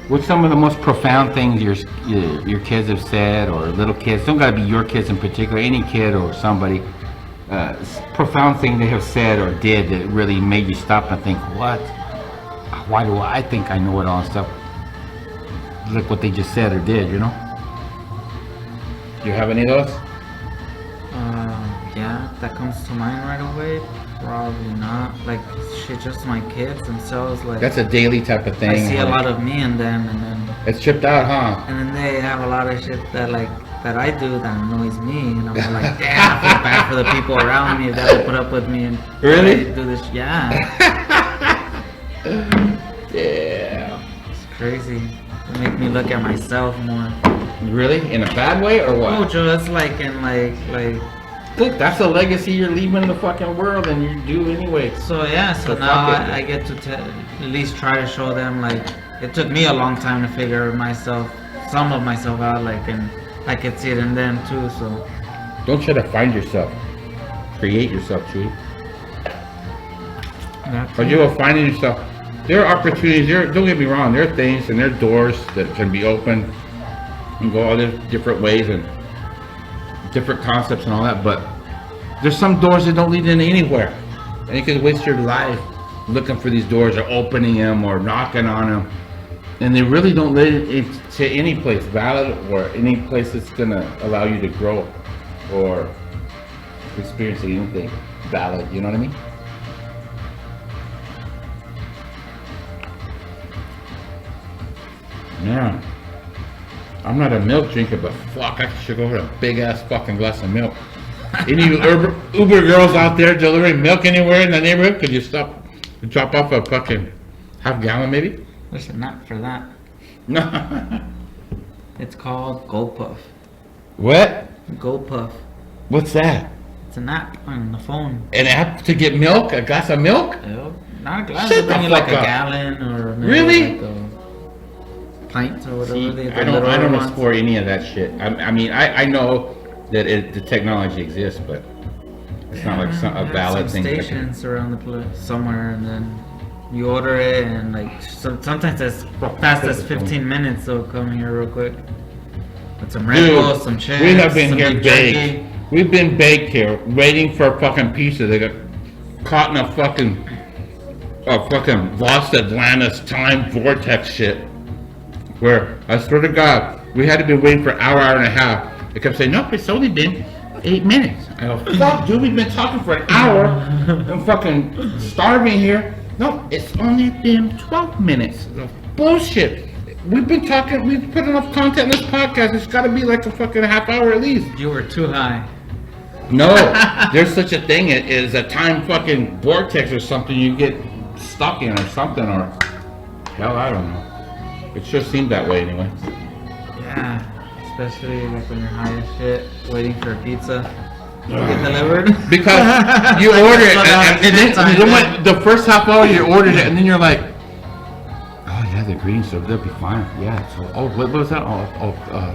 Speaker 1: what's some of the most profound things your kids have said, or little kids? Don't gotta be your kids in particular, any kid or somebody. Profound thing they have said or did that really made you stop and think, what? Why do I think I know it all and stuff? Look what they just said or did, you know? Do you have any of those?
Speaker 2: Yeah, that comes to mind right away. Probably not. Like, shit, just my kids themselves. Like,
Speaker 1: That's a daily type of thing.
Speaker 2: I see a lot of me in them, and then
Speaker 1: It's tripped out, huh?
Speaker 2: and then they have a lot of shit that I do that annoys me, and I'm like, damn, I feel bad for the people around me that have put up with me and
Speaker 1: Really?
Speaker 2: do this. Yeah,
Speaker 1: Yeah.
Speaker 2: it's crazy. It make me look at myself more.
Speaker 1: Really? In a bad way or
Speaker 2: Oh,
Speaker 1: what?
Speaker 2: just like in like.
Speaker 1: Look, that's a legacy you're leaving in the fucking world, and you do anyway.
Speaker 2: So yeah, so
Speaker 1: So
Speaker 2: now
Speaker 1: fuck it.
Speaker 2: I get to at least try to show them, like, it took me a long time to figure some of myself out, like, and I could see it in them too, so.
Speaker 1: Don't try to find yourself. Create yourself, Chuy. Or you will find yourself. There are opportunities, don't get me wrong, there are things and there are doors that can be opened and go all different ways and different concepts and all that, but there's some doors that don't lead into anywhere, and you can waste your life looking for these doors or opening them or knocking on them, and they really don't lead into any place valid or any place that's gonna allow you to grow or experience anything valid. You know what I mean? Yeah. I'm not a milk drinker, but fuck, I should go over a big ass fucking glass of milk. Any Uber girls out there delivering milk anywhere in the neighborhood? Could you drop off a fucking half gallon maybe?
Speaker 2: There's an app for that.
Speaker 1: No.
Speaker 2: It's called GoPuff.
Speaker 1: What?
Speaker 2: GoPuff.
Speaker 1: What's that?
Speaker 2: It's an app on the phone.
Speaker 1: An app to get milk? A glass of milk?
Speaker 2: Not a glass.
Speaker 1: Shut
Speaker 2: They bring
Speaker 1: the
Speaker 2: you like
Speaker 1: fuck
Speaker 2: a
Speaker 1: up.
Speaker 2: gallon or maybe
Speaker 1: Really?
Speaker 2: like a pint or whatever.
Speaker 1: See,
Speaker 2: they
Speaker 1: I don't
Speaker 2: ones.
Speaker 1: explore any of that shit. I mean, I know that the technology exists, but it's not like a valid
Speaker 2: some
Speaker 1: thing.
Speaker 2: stations around the place somewhere, and then you order it, and like sometimes as fast as 15 minutes they'll come here real quick. With some Red Bull, some chips,
Speaker 1: we have been
Speaker 2: some
Speaker 1: here
Speaker 2: beef
Speaker 1: baked.
Speaker 2: jerky.
Speaker 1: We've been baked here, waiting for a fucking pizza. They got caught in a fucking Los Atlantis time vortex shit. Where, I swear to God, we had to be waiting for an hour and a half. They kept saying, nope, it's only been 8 minutes. I go, fuck, dude, we've been talking for an hour. I'm fucking starving here. No, it's only been 12 minutes. Bullshit. We've been talking, we've put enough content in this podcast. It's gotta be like a fucking half hour at least.
Speaker 2: You were too high.
Speaker 1: No, there's such a thing as a time fucking vortex or something you get stuck in or something, or hell, I don't know. It sure seemed that way anyway.
Speaker 2: Yeah, especially like when you're high as shit, waiting for a pizza to get delivered.
Speaker 1: Because you order it, and then when the first half hour you ordered it, and then you're like, oh yeah, the ingredients, so they'll be fine. Yeah. So, what was that?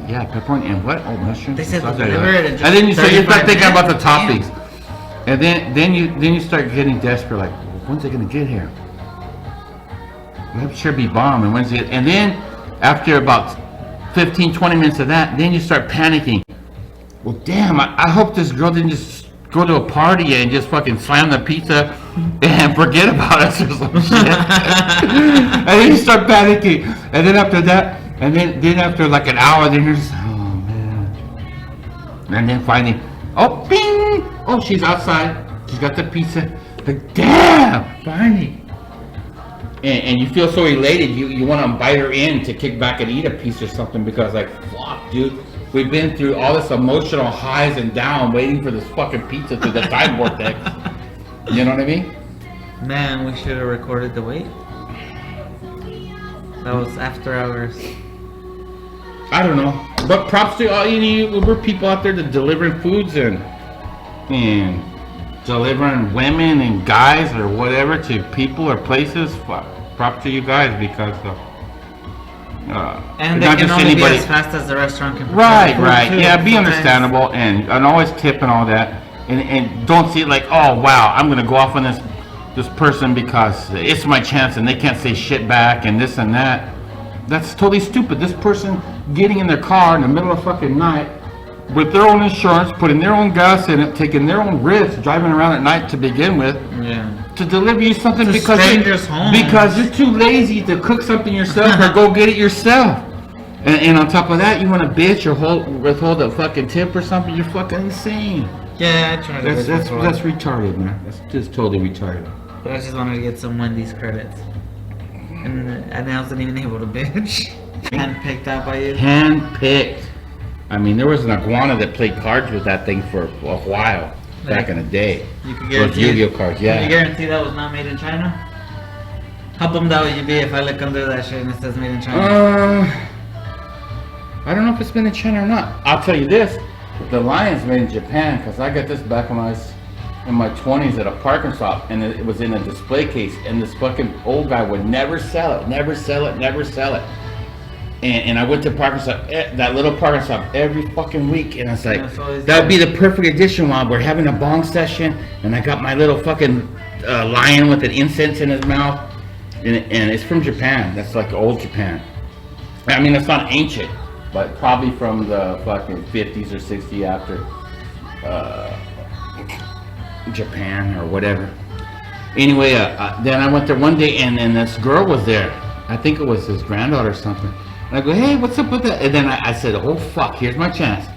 Speaker 1: Yeah, pepperoni and what? Oh, mushrooms.
Speaker 2: They said
Speaker 1: and
Speaker 2: they'll
Speaker 1: stuff.
Speaker 2: deliver it in
Speaker 1: And
Speaker 2: just
Speaker 1: then you start
Speaker 2: 35
Speaker 1: thinking about the
Speaker 2: minutes.
Speaker 1: toppings, and then you start getting desperate. Like, well, when's it gonna get here? That sure be bomb. And when's it? And then after about 15-20 minutes of that, then you start panicking. Well, damn, I hope this girl didn't just go to a party and just fucking slam the pizza and forget about us or some shit. And then you start panicking. And then after that, and then after like an hour, then you're just, oh man. And then finally, oh, bing! Oh, she's outside. She's got the pizza. Like, damn, finally. And you feel so elated, you want to invite her in to kick back and eat a piece or something, because like, fuck, dude, we've been through all this emotional highs and down waiting for this fucking pizza through the time vortex. You know what I mean?
Speaker 2: Man, we should have recorded the wait. That was after hours.
Speaker 1: I don't know, but props to all you Uber people out there that delivering foods and delivering women and guys or whatever to people or places. Props to you guys, because
Speaker 2: And they can only be as fast as the restaurant can prepare food,
Speaker 1: right,
Speaker 2: too,
Speaker 1: yeah, be
Speaker 2: sometimes.
Speaker 1: understandable and always tip and all that, and don't see it like, oh wow, I'm gonna go off on this person because it's my chance and they can't say shit back and this and that. That's totally stupid. This person getting in their car in the middle of fucking night with their own insurance, putting their own gas in it, taking their own risks, driving around at night to begin with, to deliver you something
Speaker 2: To
Speaker 1: because
Speaker 2: strangers' homes.
Speaker 1: because you're too lazy to cook something yourself or go get it yourself. And on top of that, you want to bitch or withhold a fucking tip or something? You're fucking insane.
Speaker 2: Yeah, I tried to
Speaker 1: That's retarded, man. That's just totally retarded.
Speaker 2: But I just wanted to get some Wendy's credits. And I wasn't even able to bitch. Handpicked out by you.
Speaker 1: Handpicked. I mean, there was an iguana that played cards with that thing for a while back in the day.
Speaker 2: You could
Speaker 1: Those
Speaker 2: guarantee.
Speaker 1: Yu-Gi-Oh cards,
Speaker 2: Can you
Speaker 1: yeah.
Speaker 2: guarantee that was not made in China? How bummed out would you be if I look under that shit and it says made in China?
Speaker 1: I don't know if it's been in China or not. I'll tell you this: the lion's made in Japan, because I got this back when I was in my 20s at a parking stop, and it was in a display case, and this fucking old guy would never sell it. And I went to parking stop, that little parking stop, every fucking week, and I was like, that would be the perfect addition while we're having a bong session, and I got my little fucking lion with an incense in his mouth, and it's from Japan. That's like old Japan. I mean, it's not ancient, but probably from the fucking 50s or 60s after Japan or whatever. Anyway, then I went there one day, and this girl was there. I think it was his granddaughter or something. And I go, hey, what's up with that? And then I said, oh fuck, here's my chance.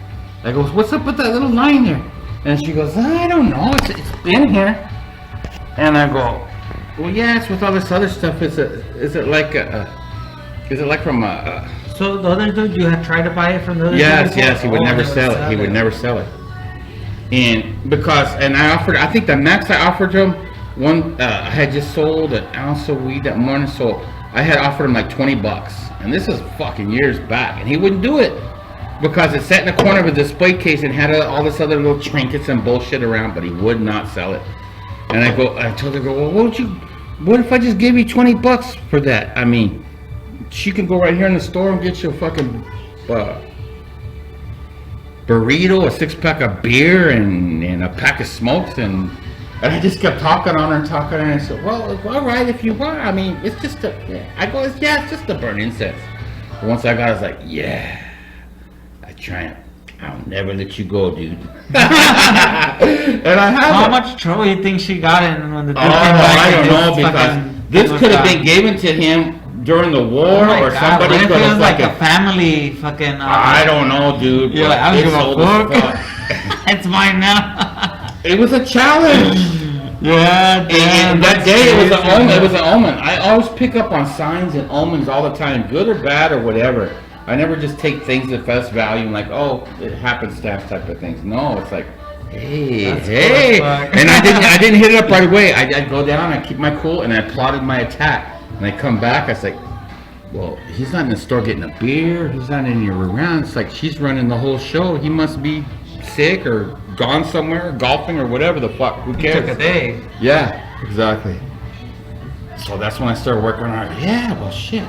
Speaker 1: I go, what's up with that little line there? And she goes, I don't know, it's in here. And I go, well, yeah, it's with all this other stuff. Is it like from a
Speaker 2: So the other dude, you had tried to buy it from the other dude?
Speaker 1: Yes,
Speaker 2: before?
Speaker 1: yes, he would never sell it. He would never sell it. And I think the max I offered him, I had just sold an ounce of weed that morning, so I had offered him like $20. And this is fucking years back, and he wouldn't do it. Because it sat in the corner of a display case and had all this other little trinkets and bullshit around, but he would not sell it. And I told her, well, what if I just give you $20 for that? I mean, she can go right here in the store and get you a fucking burrito, a 6-pack of beer, and a pack of smokes, and I just kept talking on her, and I said, well, all right, if you want. I mean, it's just it's just to burn incense. But once I got it, I was like, yeah. I'll never let you go, dude. And I have
Speaker 2: How much trouble do you think she got in when the dude came
Speaker 1: back?
Speaker 2: I
Speaker 1: don't know, because this could have been given to him during the war, or somebody could have
Speaker 2: like a family fucking.
Speaker 1: I don't know, dude.
Speaker 2: You're like, I don't give a fuck. It's mine now.
Speaker 1: It was a challenge.
Speaker 2: Yeah,
Speaker 1: and that day it was an omen. It was an omen. I always pick up on signs and omens all the time, good or bad or whatever. I never just take things at face value and like, oh, it happenstance type of things. No, it's like, hey, and I didn't hit it up right away. I'd go down, I keep my cool, and I plotted my attack. And I come back, I was like, well, he's not in the store getting a beer. He's not in here around. It's like she's running the whole show. He must be sick or gone somewhere, golfing or whatever the fuck. Who cares?
Speaker 2: He took a day.
Speaker 1: Yeah, exactly. So that's when I started working on it. Yeah, well, shit.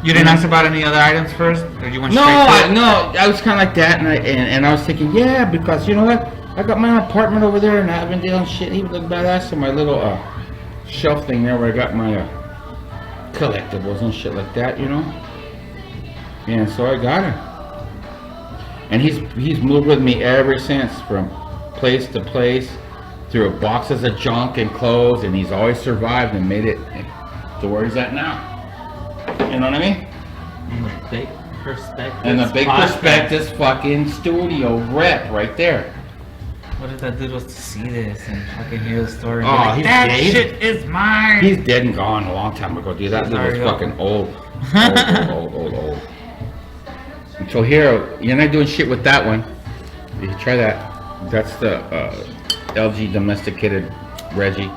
Speaker 2: You didn't ask about any other items first, or you went straight
Speaker 1: I was kind of like that, and I was thinking, yeah, because you know what? I got my own apartment over there in Avondale and shit. He would look badass on my little shelf thing there where I got my collectibles and shit like that, you know. And so I got him, and he's moved with me ever since, from place to place, through boxes of junk and clothes, and he's always survived and made it to where he's at now. You know what I mean? And the big perspectives fucking studio rep right there.
Speaker 2: What if that dude was to see this and fucking hear the story?
Speaker 1: Oh,
Speaker 2: like,
Speaker 1: he's
Speaker 2: that
Speaker 1: dead.
Speaker 2: Shit is mine.
Speaker 1: He's dead and gone a long time ago, dude. That dude was fucking old. Old. And so here, you're not doing shit with that one. You can try that. That's the LG domesticated Reggie.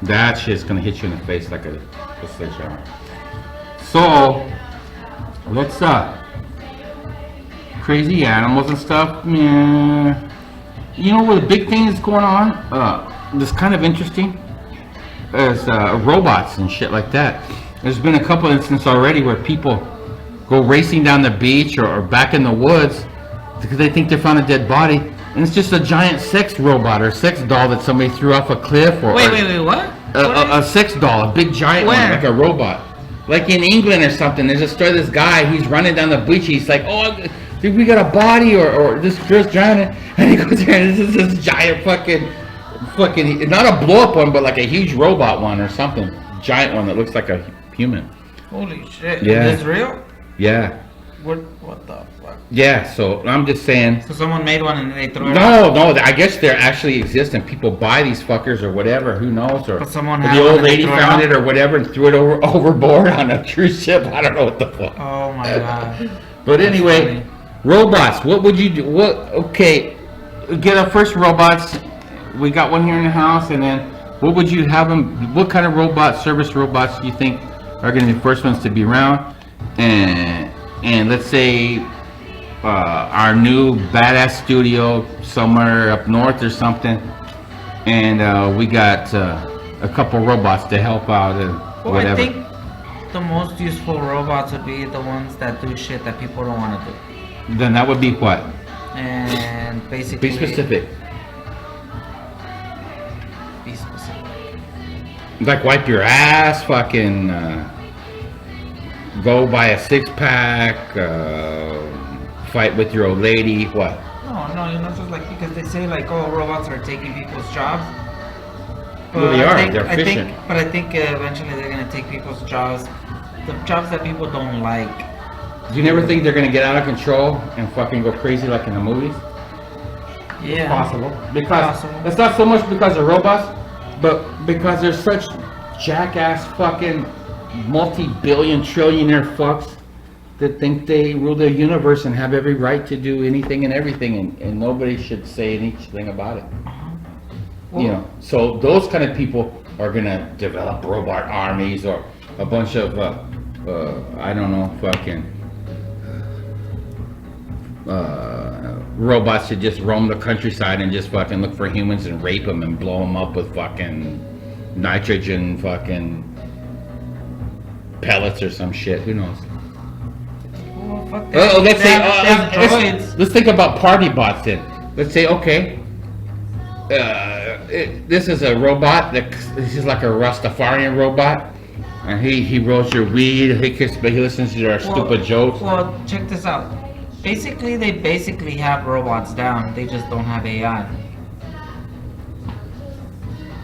Speaker 1: That shit's gonna hit you in the face like a sledgehammer. So let's crazy animals and stuff. Yeah. You know where the big thing is going on? That's kind of interesting is robots and shit like that. There's been a couple instances already where people go racing down the beach or back in the woods because they think they found a dead body, and it's just a giant sex robot or sex doll that somebody threw off a cliff. Or
Speaker 2: wait, what?
Speaker 1: A sex doll, a big giant one, like a robot. Like in England or something, there's a story of this guy, he's running down the beach, he's like, oh, dude, we got a body, or this girl's drowning, and he goes there, and this giant fucking, not a blow-up one, but like a huge robot one or something, giant one that looks like a human.
Speaker 2: Holy shit,
Speaker 1: yeah.
Speaker 2: Is this real?
Speaker 1: Yeah.
Speaker 2: What the fuck?
Speaker 1: Yeah, so I'm just saying.
Speaker 2: So someone made one and they threw it
Speaker 1: No, I guess they actually exist and people buy these fuckers or whatever, who knows, or
Speaker 2: the
Speaker 1: old lady found it or whatever and threw it overboard on a cruise ship. I don't know what the fuck.
Speaker 2: Oh my god.
Speaker 1: But anyway, robots, what would you do? Okay, get our first robots. We got one here in the house, and then what would you have them, what kind of service robots do you think are going to be the first ones to be around? And let's say our new badass studio somewhere up north or something, and we got a couple robots to help out and whatever.
Speaker 2: I think the most useful robots would be the ones that do shit that people don't want to do.
Speaker 1: Then that would be what?
Speaker 2: And basically...
Speaker 1: Be specific. Like wipe your ass, fucking go buy a 6-pack, fight with your old lady, what?
Speaker 2: No, you know, just like, because they say like, oh, robots are taking people's jobs. But
Speaker 1: well, they are, they're efficient.
Speaker 2: But I think eventually they're going to take people's jobs, the jobs that people don't like.
Speaker 1: Do you never think they're going to get out of control and fucking go crazy like in the movies?
Speaker 2: Yeah.
Speaker 1: It's possible. Because it's not so much because of robots, but because there's such jackass fucking multi-billion trillionaire fucks that think they rule the universe and have every right to do anything and everything, and nobody should say anything about it. You know, so those kind of people are gonna develop robot armies or a bunch of I don't know, fucking robots that just roam the countryside and just fucking look for humans and rape them and blow them up with fucking nitrogen fucking pellets or some shit. Who knows?
Speaker 2: Well, fuck that.
Speaker 1: Let's think about party bots then. Let's say, okay, this is a robot this is like a Rastafarian robot, and he rolls your weed, he listens to your stupid jokes.
Speaker 2: Well, check this out. Basically, they have robots down. They just don't have AI.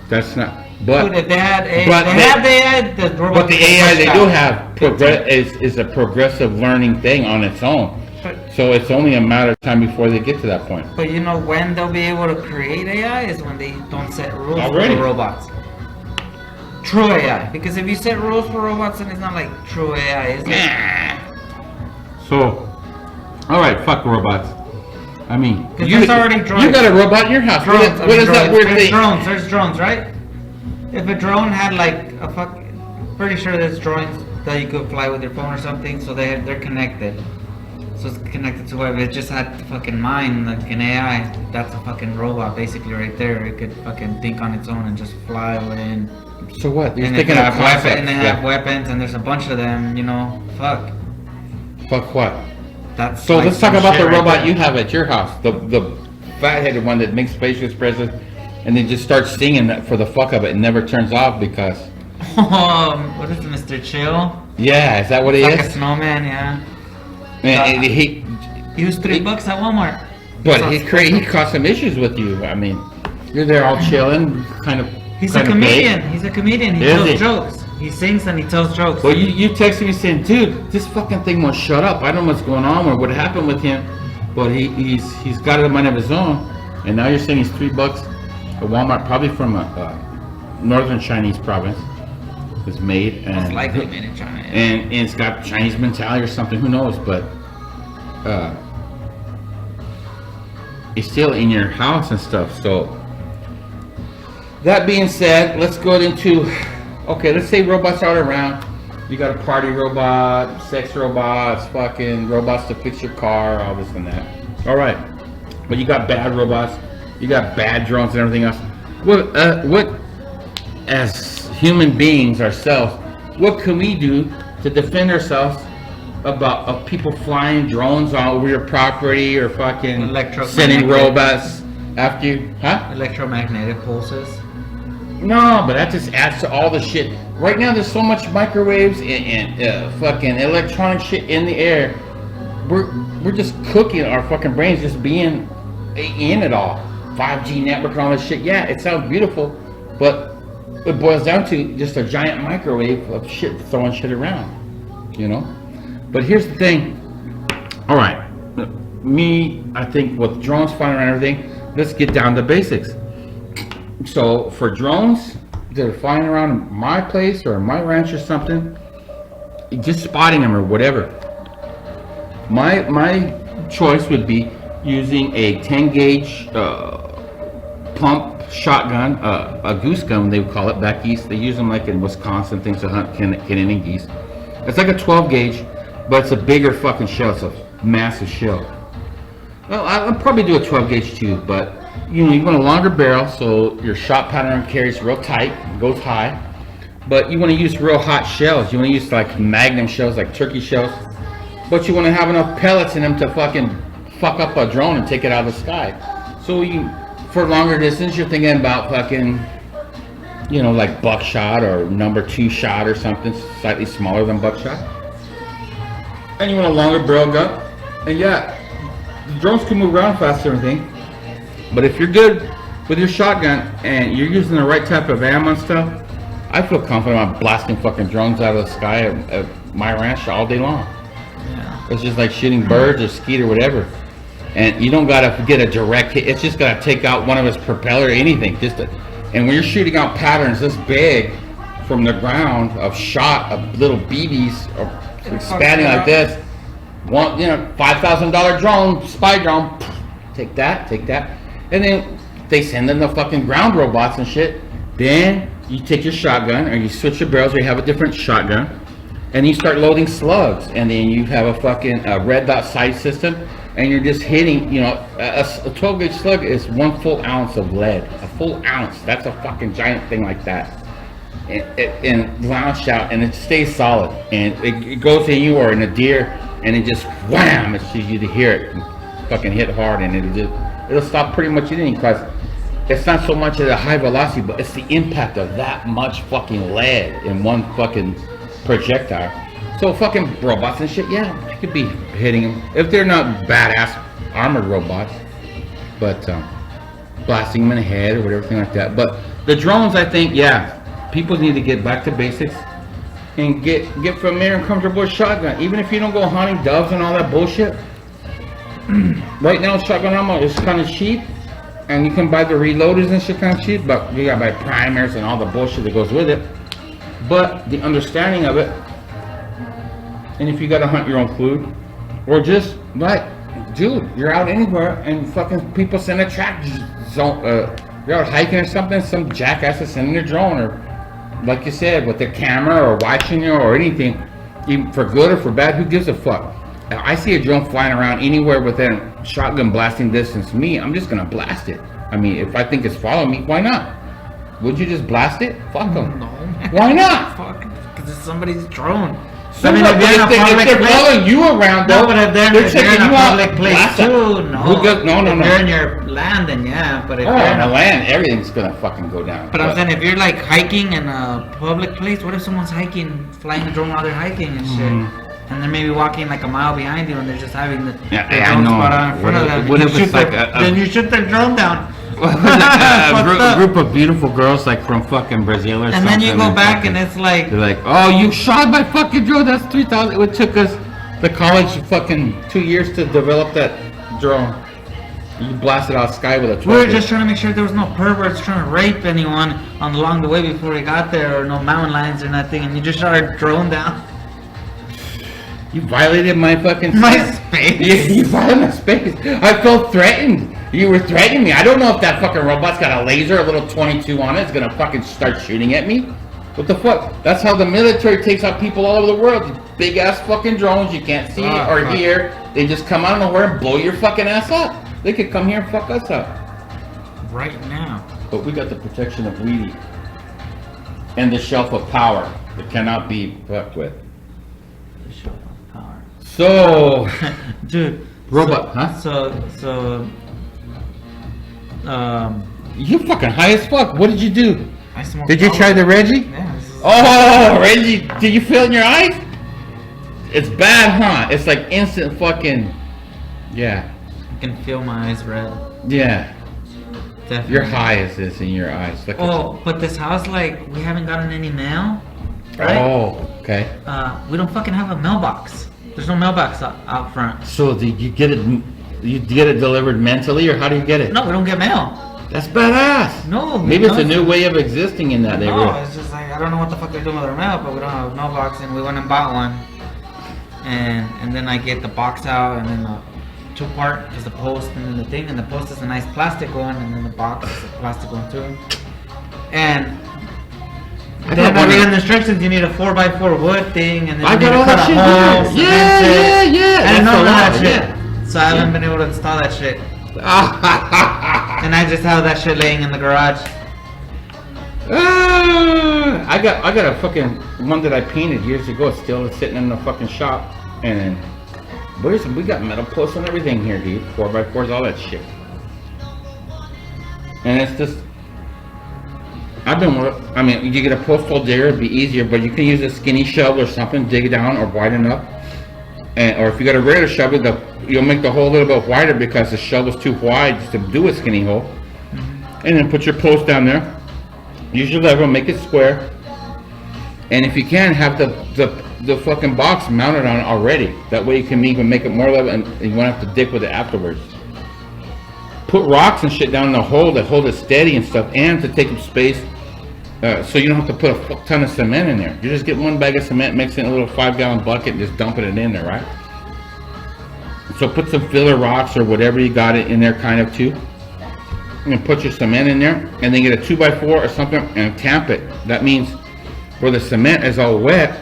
Speaker 1: That's not. But
Speaker 2: dude, if they had AI, the robots.
Speaker 1: But the AI they do have is a progressive learning thing on its own. So it's only a matter of time before they get to that point.
Speaker 2: But you know when they'll be able to create AI is when they don't set rules
Speaker 1: Already.
Speaker 2: for robots. True AI. Because if you set rules for robots, then it's not like true AI, is it?
Speaker 1: So, alright, fuck robots. I mean,
Speaker 2: there's already drones.
Speaker 1: You got a robot in your house.
Speaker 2: Drones,
Speaker 1: what is that weird thing?
Speaker 2: There's drones, right? If a drone had like a pretty sure there's drones that you could fly with your phone or something, so they're connected. So it's connected to whatever. It just had the fucking mind, like an AI. That's a fucking robot, basically, right there. It could fucking think on its own and just fly away.
Speaker 1: So what? You're
Speaker 2: and
Speaker 1: thinking of concepts.
Speaker 2: And they have weapons, and there's a bunch of them. You know, fuck.
Speaker 1: Fuck what?
Speaker 2: That's
Speaker 1: so.
Speaker 2: Like
Speaker 1: let's talk about the
Speaker 2: right
Speaker 1: robot
Speaker 2: there.
Speaker 1: you have at your house. The fat-headed one that makes facial expressions, and then just starts singing that for the fuck of it and never turns off because.
Speaker 2: What is it, Mr. Chill?
Speaker 1: Yeah, is that what it is?
Speaker 2: Like a snowman, yeah.
Speaker 1: And
Speaker 2: he was $3 at Walmart.
Speaker 1: But he caused some issues with you. I mean, you're there all chilling, kind of.
Speaker 2: He's a comedian. He's a comedian. He tells jokes. He sings and he tells jokes.
Speaker 1: Well, you texted me saying, dude, this fucking thing won't shut up. I don't know what's going on or what happened with him, but he's got a mind of his own. And now you're saying he's $3 at Walmart, probably from a northern Chinese province. Is made and
Speaker 2: it's likely made in China. Yeah.
Speaker 1: And it's got Chinese mentality or something. Who knows? But it's still in your house and stuff. So that being said, let's go into let's say robots are around. You got a party robot, sex robots, fucking robots to fix your car, all this and that. All right, but you got bad robots, you got bad drones and everything else. What as human beings ourselves, what can we do to defend ourselves of people flying drones all over your property or fucking sending robots after you? Huh?
Speaker 2: Electromagnetic pulses.
Speaker 1: No, but that just adds to all the shit. Right now there's so much microwaves and fucking electronic shit in the air. We're just cooking our fucking brains just being in it all. 5G network and all this shit. Yeah, it sounds beautiful, but it boils down to just a giant microwave of shit throwing shit around, you know. But here's the thing. All right, I think with drones flying around and everything, let's get down to basics. So for drones that are flying around my place or my ranch or something, just spotting them or whatever, my choice would be using a 10 gauge pump shotgun, a goose gun they would call it back east. They use them like in Wisconsin, things to hunt Canadian geese. It's like a 12 gauge, but it's a bigger fucking shell. It's a massive shell. Well, I'll probably do a 12 gauge too, but you want a longer barrel so your shot pattern carries real tight, goes high. But you want to use real hot shells. You want to use like magnum shells, like turkey shells. But you want to have enough pellets in them to fucking fuck up a drone and take it out of the sky. So for longer distance, you're thinking about fucking, like buckshot or number 2 shot or something slightly smaller than buckshot. And you want a longer barrel gun. And yeah, the drones can move around faster and everything. But if you're good with your shotgun and you're using the right type of ammo and stuff, I feel confident about blasting fucking drones out of the sky at my ranch all day long. Yeah. It's just like shooting birds or skeet or whatever. And you don't gotta get a direct hit. It's just gotta take out one of its propeller or anything. And when you're shooting out patterns this big from the ground of shot of little BBs or expanding like this, one, $5,000 drone, spy drone. Take that, and then they send in the fucking ground robots and shit. Then you take your shotgun, or you switch your barrels, or you have a different shotgun, and you start loading slugs, and then you have a fucking red dot sight system, and you're just hitting. A 12 gauge slug is 1 full ounce of lead. A full ounce. That's a fucking giant thing like that. And launch out, and it stays solid, and it goes in you or in a deer, and it just wham! It's you to hear it and fucking hit hard, and it'll stop pretty much anything, because it's not so much at a high velocity, but it's the impact of that much fucking lead in one fucking projectile. So fucking robots and shit, yeah, you could be hitting them if they're not badass armored robots, but blasting them in the head or whatever, thing like that. But the drones, I think, yeah. People need to get back to basics and get familiar and comfortable with shotgun. Even if you don't go hunting doves and all that bullshit. Right now, shotgun ammo is kind of cheap, and you can buy the reloaders and shit kind of cheap, but you gotta buy primers and all the bullshit that goes with it. But the understanding of it, and if you gotta hunt your own food, or just like, dude, you're out anywhere and fucking people send a track zone. You're out hiking or something, some jackass is sending a drone, or like you said, with the camera or watching you or anything, even for good or for bad, who gives a fuck? If I see a drone flying around anywhere within shotgun blasting distance of me, I'm just gonna blast it. I mean, if I think it's following me, why not? Would you just blast it? Fuck them.
Speaker 2: No.
Speaker 1: Why not?
Speaker 2: Fuck, because it's somebody's drone.
Speaker 1: If they're following you around, though,
Speaker 2: no, but if they're in a public place too, no.
Speaker 1: No.
Speaker 2: If you're in your land, then yeah. But if
Speaker 1: you're
Speaker 2: in
Speaker 1: a land, everything's gonna fucking go down.
Speaker 2: But I'm saying, if you're like hiking in a public place, what if someone's hiking, flying a drone while they're hiking and shit? And they're maybe walking like a mile behind you, and they're just having the drone spot out in front of them.
Speaker 1: What if it's like
Speaker 2: then you shoot their drone down.
Speaker 1: a group of beautiful girls, like from fucking Brazil or something.
Speaker 2: And then you go back, and it's like,
Speaker 1: they're like, oh, you shot my fucking drone. That's 3,000. It took us the college fucking 2 years to develop that drone. You blasted out sky with a 12.
Speaker 2: We were just trying to make sure there was no perverts trying to rape anyone along the way before we got there, or no mountain lions or nothing, and you just shot our drone down.
Speaker 1: You violated my fucking
Speaker 2: space.
Speaker 1: Yeah, you violated my space. I felt threatened. You were threatening me. I don't know if that fucking robot's got a laser, a little 22 on it. It's gonna fucking start shooting at me. What the fuck? That's how the military takes out people all over the world. Big ass fucking drones you can't see or hear. They just come out of nowhere and blow your fucking ass up. They could come here and fuck us up.
Speaker 2: Right now.
Speaker 1: But we got the protection of Wheatie. And the shelf of power that cannot be fucked with.
Speaker 2: The shelf of power.
Speaker 1: So,
Speaker 2: dude.
Speaker 1: Robot, you fucking high as fuck. What did you do?
Speaker 2: I smoked.
Speaker 1: Did you try the Reggie?
Speaker 2: Yeah.
Speaker 1: Oh, Reggie, did you feel it in your eyes? It's bad, huh? It's like instant fucking, yeah.
Speaker 2: I can feel my eyes red.
Speaker 1: Yeah.
Speaker 2: Definitely.
Speaker 1: You're high as this in your eyes. Look
Speaker 2: but this house, like, we haven't gotten any mail. Right?
Speaker 1: Oh, okay.
Speaker 2: We don't fucking have a mailbox. There's no mailbox out front.
Speaker 1: So did you get it? You get it delivered mentally, or how do you get it?
Speaker 2: No, we don't get mail.
Speaker 1: That's badass.
Speaker 2: No.
Speaker 1: Maybe it's a new way of existing in that neighborhood.
Speaker 2: No, it's just like, I don't know what the fuck they're doing with our mail, but we don't have a mailbox, and we went and bought one. And then I get the box out, and then the two-part is the post, and then the thing, and the post is a nice plastic one, and then the box is a plastic one too. And then I read in the instructions, you need a 4x4 wood thing, and then
Speaker 1: I
Speaker 2: you need
Speaker 1: got
Speaker 2: to
Speaker 1: all
Speaker 2: cut
Speaker 1: that
Speaker 2: a
Speaker 1: shit
Speaker 2: hole.
Speaker 1: Yeah.
Speaker 2: I didn't know that shit.
Speaker 1: Yeah.
Speaker 2: So I haven't been able to install that shit. And I just have that shit laying in the garage.
Speaker 1: I got a fucking one that I painted years ago. It's still sitting in the fucking shop, and we got metal posts and everything here, dude. 4x4s, all that shit. And it's just, I mean, you get a post hole digger, it'd be easier, but you can use a skinny shovel or something, dig it down or widen up. Or if you got a regular shovel, you'll make the hole a little bit wider because the shovel's too wide to do a skinny hole. And then put your post down there. Use your lever, make it square. And if you can, have the fucking box mounted on it already. That way you can even make it more level and you won't have to dig with it afterwards. Put rocks and shit down in the hole that hold it steady and stuff, and to take up space. So you don't have to put a fuck ton of cement in there. You just get one bag of cement, mix it in a little 5-gallon bucket, and just dumping it in there, right? So put some filler rocks or whatever you got it in there kind of too. And put your cement in there and then get a 2x4 or something and tamp it. That means where the cement is all wet,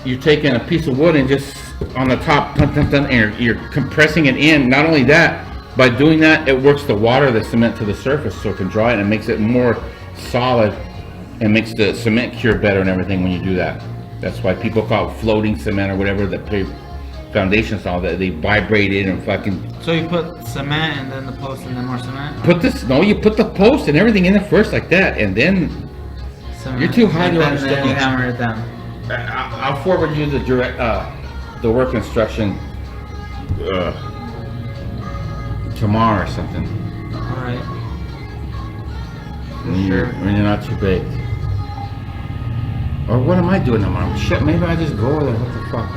Speaker 1: you're taking a piece of wood and just on the top, and you're compressing it in. Not only that, by doing that, it works to water the cement to the surface so it can dry it and makes it more solid and makes the cement cure better and everything when you do that. That's why people call it floating cement or whatever the foundations all that. They vibrate it and fucking.
Speaker 2: So you put cement and then the post and then more cement?
Speaker 1: You put the post and everything in it first like that and then cement. You're too high to understand.
Speaker 2: Then you hammer it down.
Speaker 1: I'll forward you the direct, the work instruction tomorrow or something.
Speaker 2: Alright.
Speaker 1: When you're not too big. Or what am I doing tomorrow? Shit, maybe I just go there. What the fuck?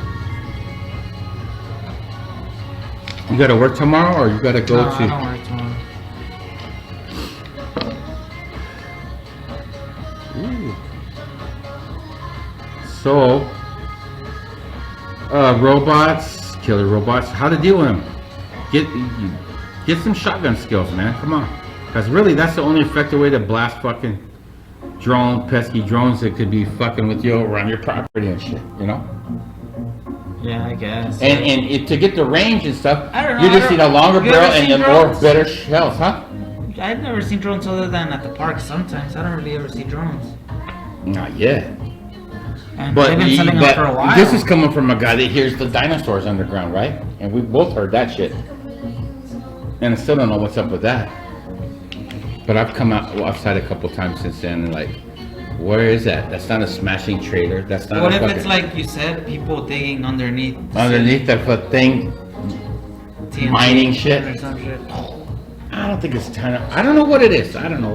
Speaker 1: You gotta work tomorrow or you gotta go
Speaker 2: no,
Speaker 1: to?
Speaker 2: I don't work tomorrow.
Speaker 1: Ooh. So, robots, killer robots, how to deal with them? Get some shotgun skills, man. Come on, because really that's the only effective way to blast fucking pesky drones that could be fucking with you around your property and shit. You know?
Speaker 2: Yeah, I guess.
Speaker 1: And to get the range and stuff,
Speaker 2: I don't know,
Speaker 1: you just need a longer barrel and more better shells, huh?
Speaker 2: I've never seen drones other than at the park. Sometimes I don't really ever see drones.
Speaker 1: Not yet.
Speaker 2: And they've been sending them for a while.
Speaker 1: This is coming from a guy that hears the dinosaurs underground, right? And we both heard that shit. And I still don't know what's up with that. But I've come outside a couple times since then and like, where is that? That's not a smashing trailer. That's not.
Speaker 2: What if it's like you said, people digging underneath
Speaker 1: that thing,
Speaker 2: TNT
Speaker 1: mining shit?
Speaker 2: Or some shit?
Speaker 1: I don't think it's kind of. I don't know what it is. I don't know.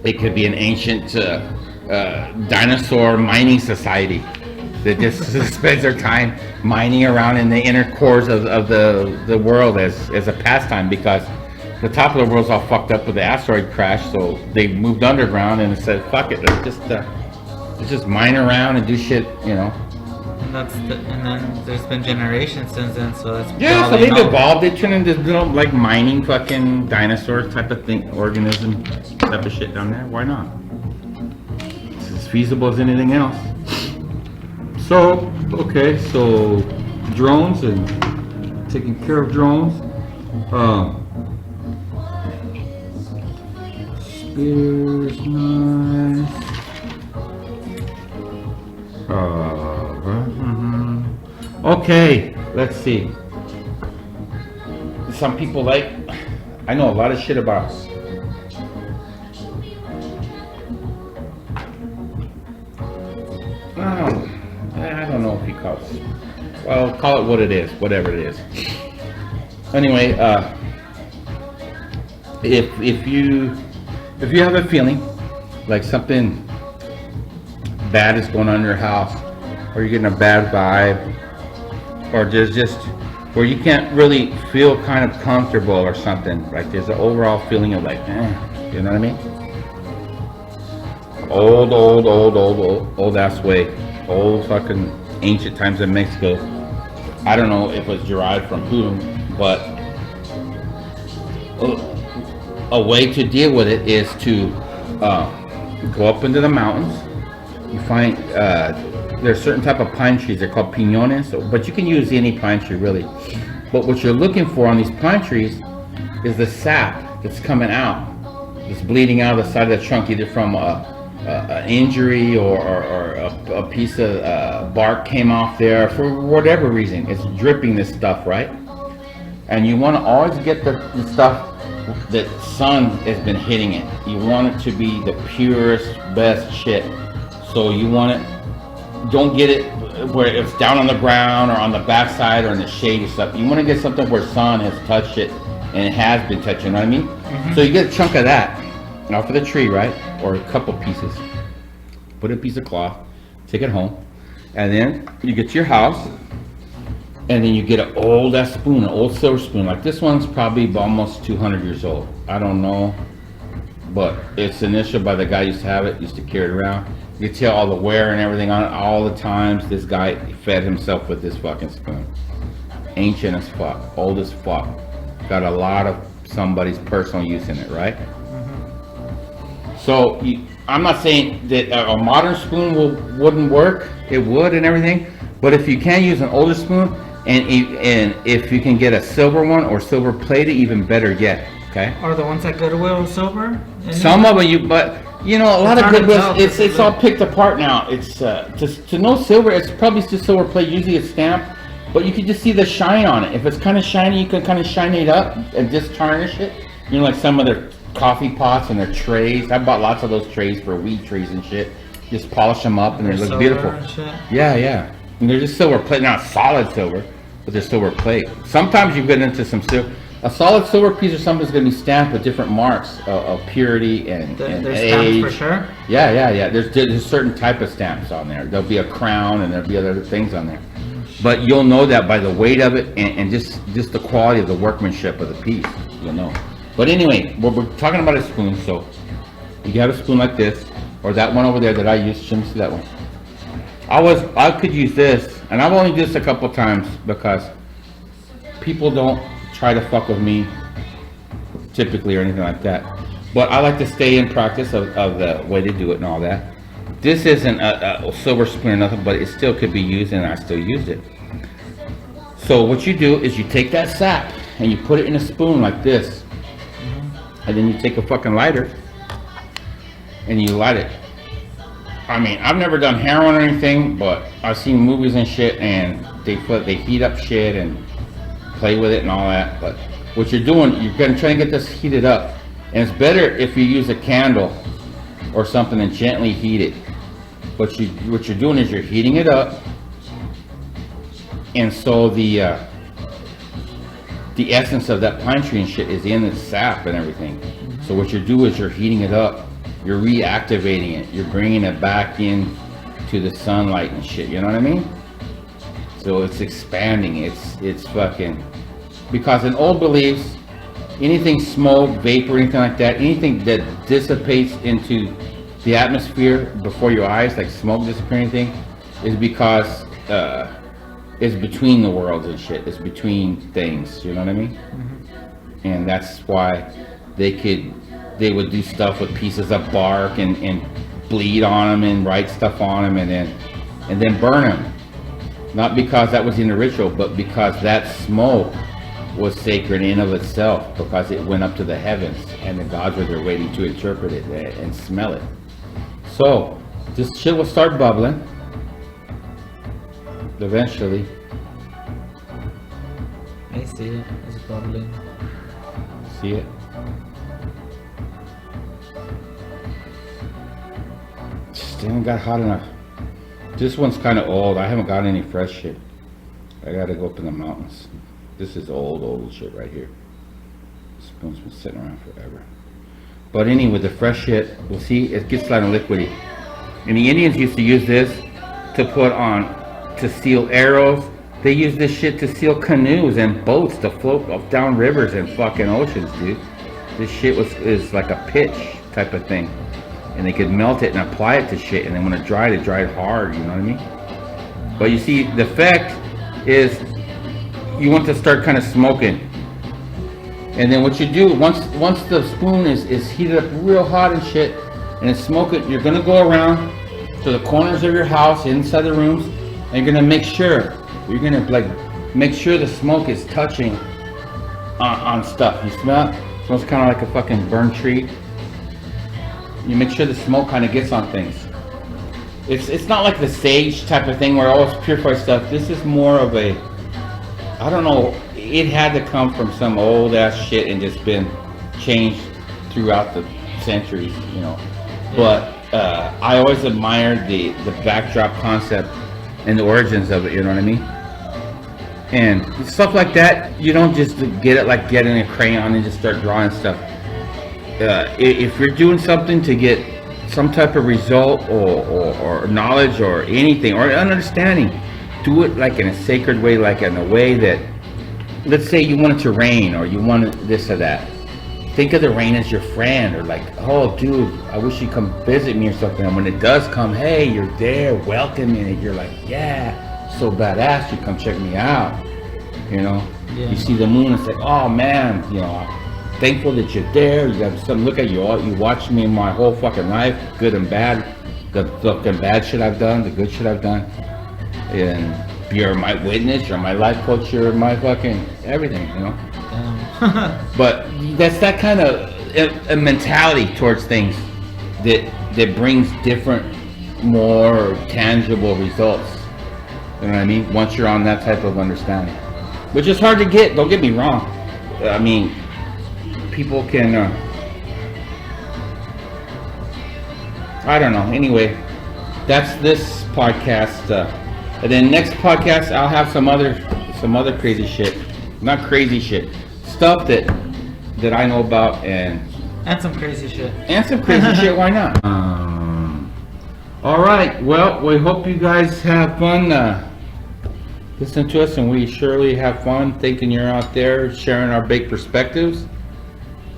Speaker 1: It could be an ancient dinosaur mining society that just spends their time mining around in the inner cores of the world as a pastime because the top of the world's all fucked up with the asteroid crash, so they moved underground and said, "Fuck it, let's just mine around and do shit," you know.
Speaker 2: And then there's been generations since then, so that's
Speaker 1: so they've evolved. They turn into like mining fucking dinosaur type of thing, organism type of shit down there. Why not? It's as feasible as anything else. So drones and taking care of drones. Spears, nice. Okay, let's see. Some people I know a lot of shit about. I don't know if he calls. Well, call it what it is, whatever it is. Anyway, if you have a feeling like something bad is going on in your house, or you're getting a bad vibe, or there's just where you can't really feel kind of comfortable or something, like there's an overall feeling of like, you know what I mean? Old ass way, old fucking ancient times in Mexico. I don't know if it's derived from whom, but a way to deal with it is to go up into the mountains. You find there's certain type of pine trees. They're called piñones, but you can use any pine tree really. But what you're looking for on these pine trees is the sap that's coming out, that's bleeding out of the side of the trunk, either from an injury or a piece of bark came off there for whatever reason. It's dripping this stuff, right? And you want to always get the stuff that sun has been hitting it. You want it to be the purest, best shit. So you want it, don't get it where it's down on the ground or on the backside or in the shady stuff. You want to get something where sun has touched it and it has been touched, you know what I mean? Mm-hmm. So you get a chunk of that off of the tree, right? Or a couple pieces. Put a piece of cloth, take it home, and then you get to your house, and then you get an old ass spoon, an old silver spoon. Like this one's probably almost 200 years old. I don't know, but it's initialed by the guy who used to have it, used to carry it around. You can tell all the wear and everything on it, all the times this guy fed himself with this fucking spoon. Ancient as fuck, old as fuck. Got a lot of somebody's personal use in it, right? So I'm not saying that a modern spoon wouldn't work. It would and everything. But if you can use an older spoon, and if you can get a silver one or silver plated, even better yet. Okay.
Speaker 2: Are the ones at Guero silver?
Speaker 1: Some of them, but you know, a lot of Goodwills, it's all picked apart now. It's just to know silver, it's probably just silver plate. Usually it's stamped, but you can just see the shine on it. If it's kind of shiny, you can kind of shine it up and just tarnish it. You know, like some of their coffee pots and their trays. I bought lots of those trays for weed trays and shit. Just polish them up and they look beautiful. Yeah, yeah. And they're just silver plate, not solid silver, but they're silver plate. Sometimes you get into some silver. A solid silver piece or something is going to be stamped with different marks of purity and age.
Speaker 2: For sure.
Speaker 1: Yeah. There's a certain type of stamps on there. There'll be a crown and there'll be other things on there. But you'll know that by the weight of it and just the quality of the workmanship of the piece. You'll know. But anyway, we're talking about a spoon. So you have a spoon like this, or that one over there that I used. Let me see that one. I could use this, and I've only used this a couple times because people don't try to fuck with me typically or anything like that, but I like to stay in practice of the way they do it and all that. This isn't a silver spoon or nothing, but it still could be used, and I still used it. So what you do is you take that sap and you put it in a spoon like this, and then you take a fucking lighter and you light it. I mean, I've never done heroin or anything, but I've seen movies and shit, and they heat up shit and play with it and all that. But what you're doing, you're gonna try and get this heated up, and it's better if you use a candle or something and gently heat it. But what you're doing is you're heating it up, and so the essence of that pine tree and shit is in the sap and everything. So what you do is you're heating it up, you're reactivating it, you're bringing it back in to the sunlight and shit. You know what I mean? So it's expanding. It's fucking, because in old beliefs, anything smoke, vapor, anything like that, anything that dissipates into the atmosphere before your eyes, like smoke disappearing, anything, is because it's between the worlds and shit. It's between things. You know what I mean? Mm-hmm. And that's why they would do stuff with pieces of bark and bleed on them and write stuff on them and then burn them. Not because that was in the ritual, but because that smoke was sacred in of itself, because it went up to the heavens and the gods were there waiting to interpret it and smell it. So this shit will start bubbling eventually.
Speaker 2: I see it. It's bubbling.
Speaker 1: See it? Just didn't got hot enough. This one's kind of old. I haven't got any fresh shit. I gotta go up in the mountains. This is old shit right here. This spoon's been sitting around forever. But anyway, the fresh shit, we'll see, it gets kind of liquidy. And the Indians used to use this to put on, to seal arrows. They used this shit to seal canoes and boats to float up down rivers and fucking oceans, dude. This shit is like a pitch type of thing. And they could melt it and apply it to shit, and then when it dried hard, you know what I mean? But you see, the effect is you want to start kind of smoking. And then what you do, once the spoon is heated up real hot and shit, and it's smoking, you're gonna go around to the corners of your house, inside the rooms, and you're gonna make sure, make sure the smoke is touching on stuff. You smell it? It smells kind of like a fucking burned tree. You make sure the smoke kind of gets on things. It's not like the sage type of thing where it's purified stuff. This is more of a, I don't know, it had to come from some old ass shit and just been changed throughout the centuries, you know. But I always admired the backdrop concept and the origins of it, you know what I mean? And stuff like that, you don't just get it like getting a crayon and just start drawing stuff. If you're doing something to get some type of result or knowledge or anything or understanding, do it like in a sacred way, like in a way that, let's say you want it to rain or you want this or that. Think of the rain as your friend, or like, oh dude, I wish you'd come visit me or something. And when it does come, hey, you're there welcoming it. You're like, yeah, so badass, you come check me out. You know,
Speaker 2: Yeah.
Speaker 1: you see the moon, it's like, oh man, you know, thankful that you're there. You got some look at you all. You watched me my whole fucking life, good and bad, the fucking bad shit I've done, the good shit I've done, and you're my witness, you're my life coach, you're my fucking everything, you know.
Speaker 2: Damn.
Speaker 1: But that's that kind of a mentality towards things that brings different, more tangible results. You know what I mean? Once you're on that type of understanding, which is hard to get. Don't get me wrong. I mean, people can. I don't know. Anyway, that's this podcast. And then next podcast, I'll have some other crazy shit. Not crazy shit. Stuff that I know about and
Speaker 2: some crazy shit.
Speaker 1: and some crazy shit. Why not? All right. Well, we hope you guys have fun listening to us, and we surely have fun thinking you're out there sharing our big perspectives.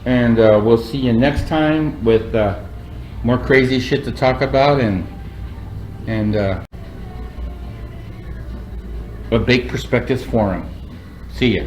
Speaker 1: And we'll see you next time with more crazy shit to talk about and a Big Perspectives Forum. See ya.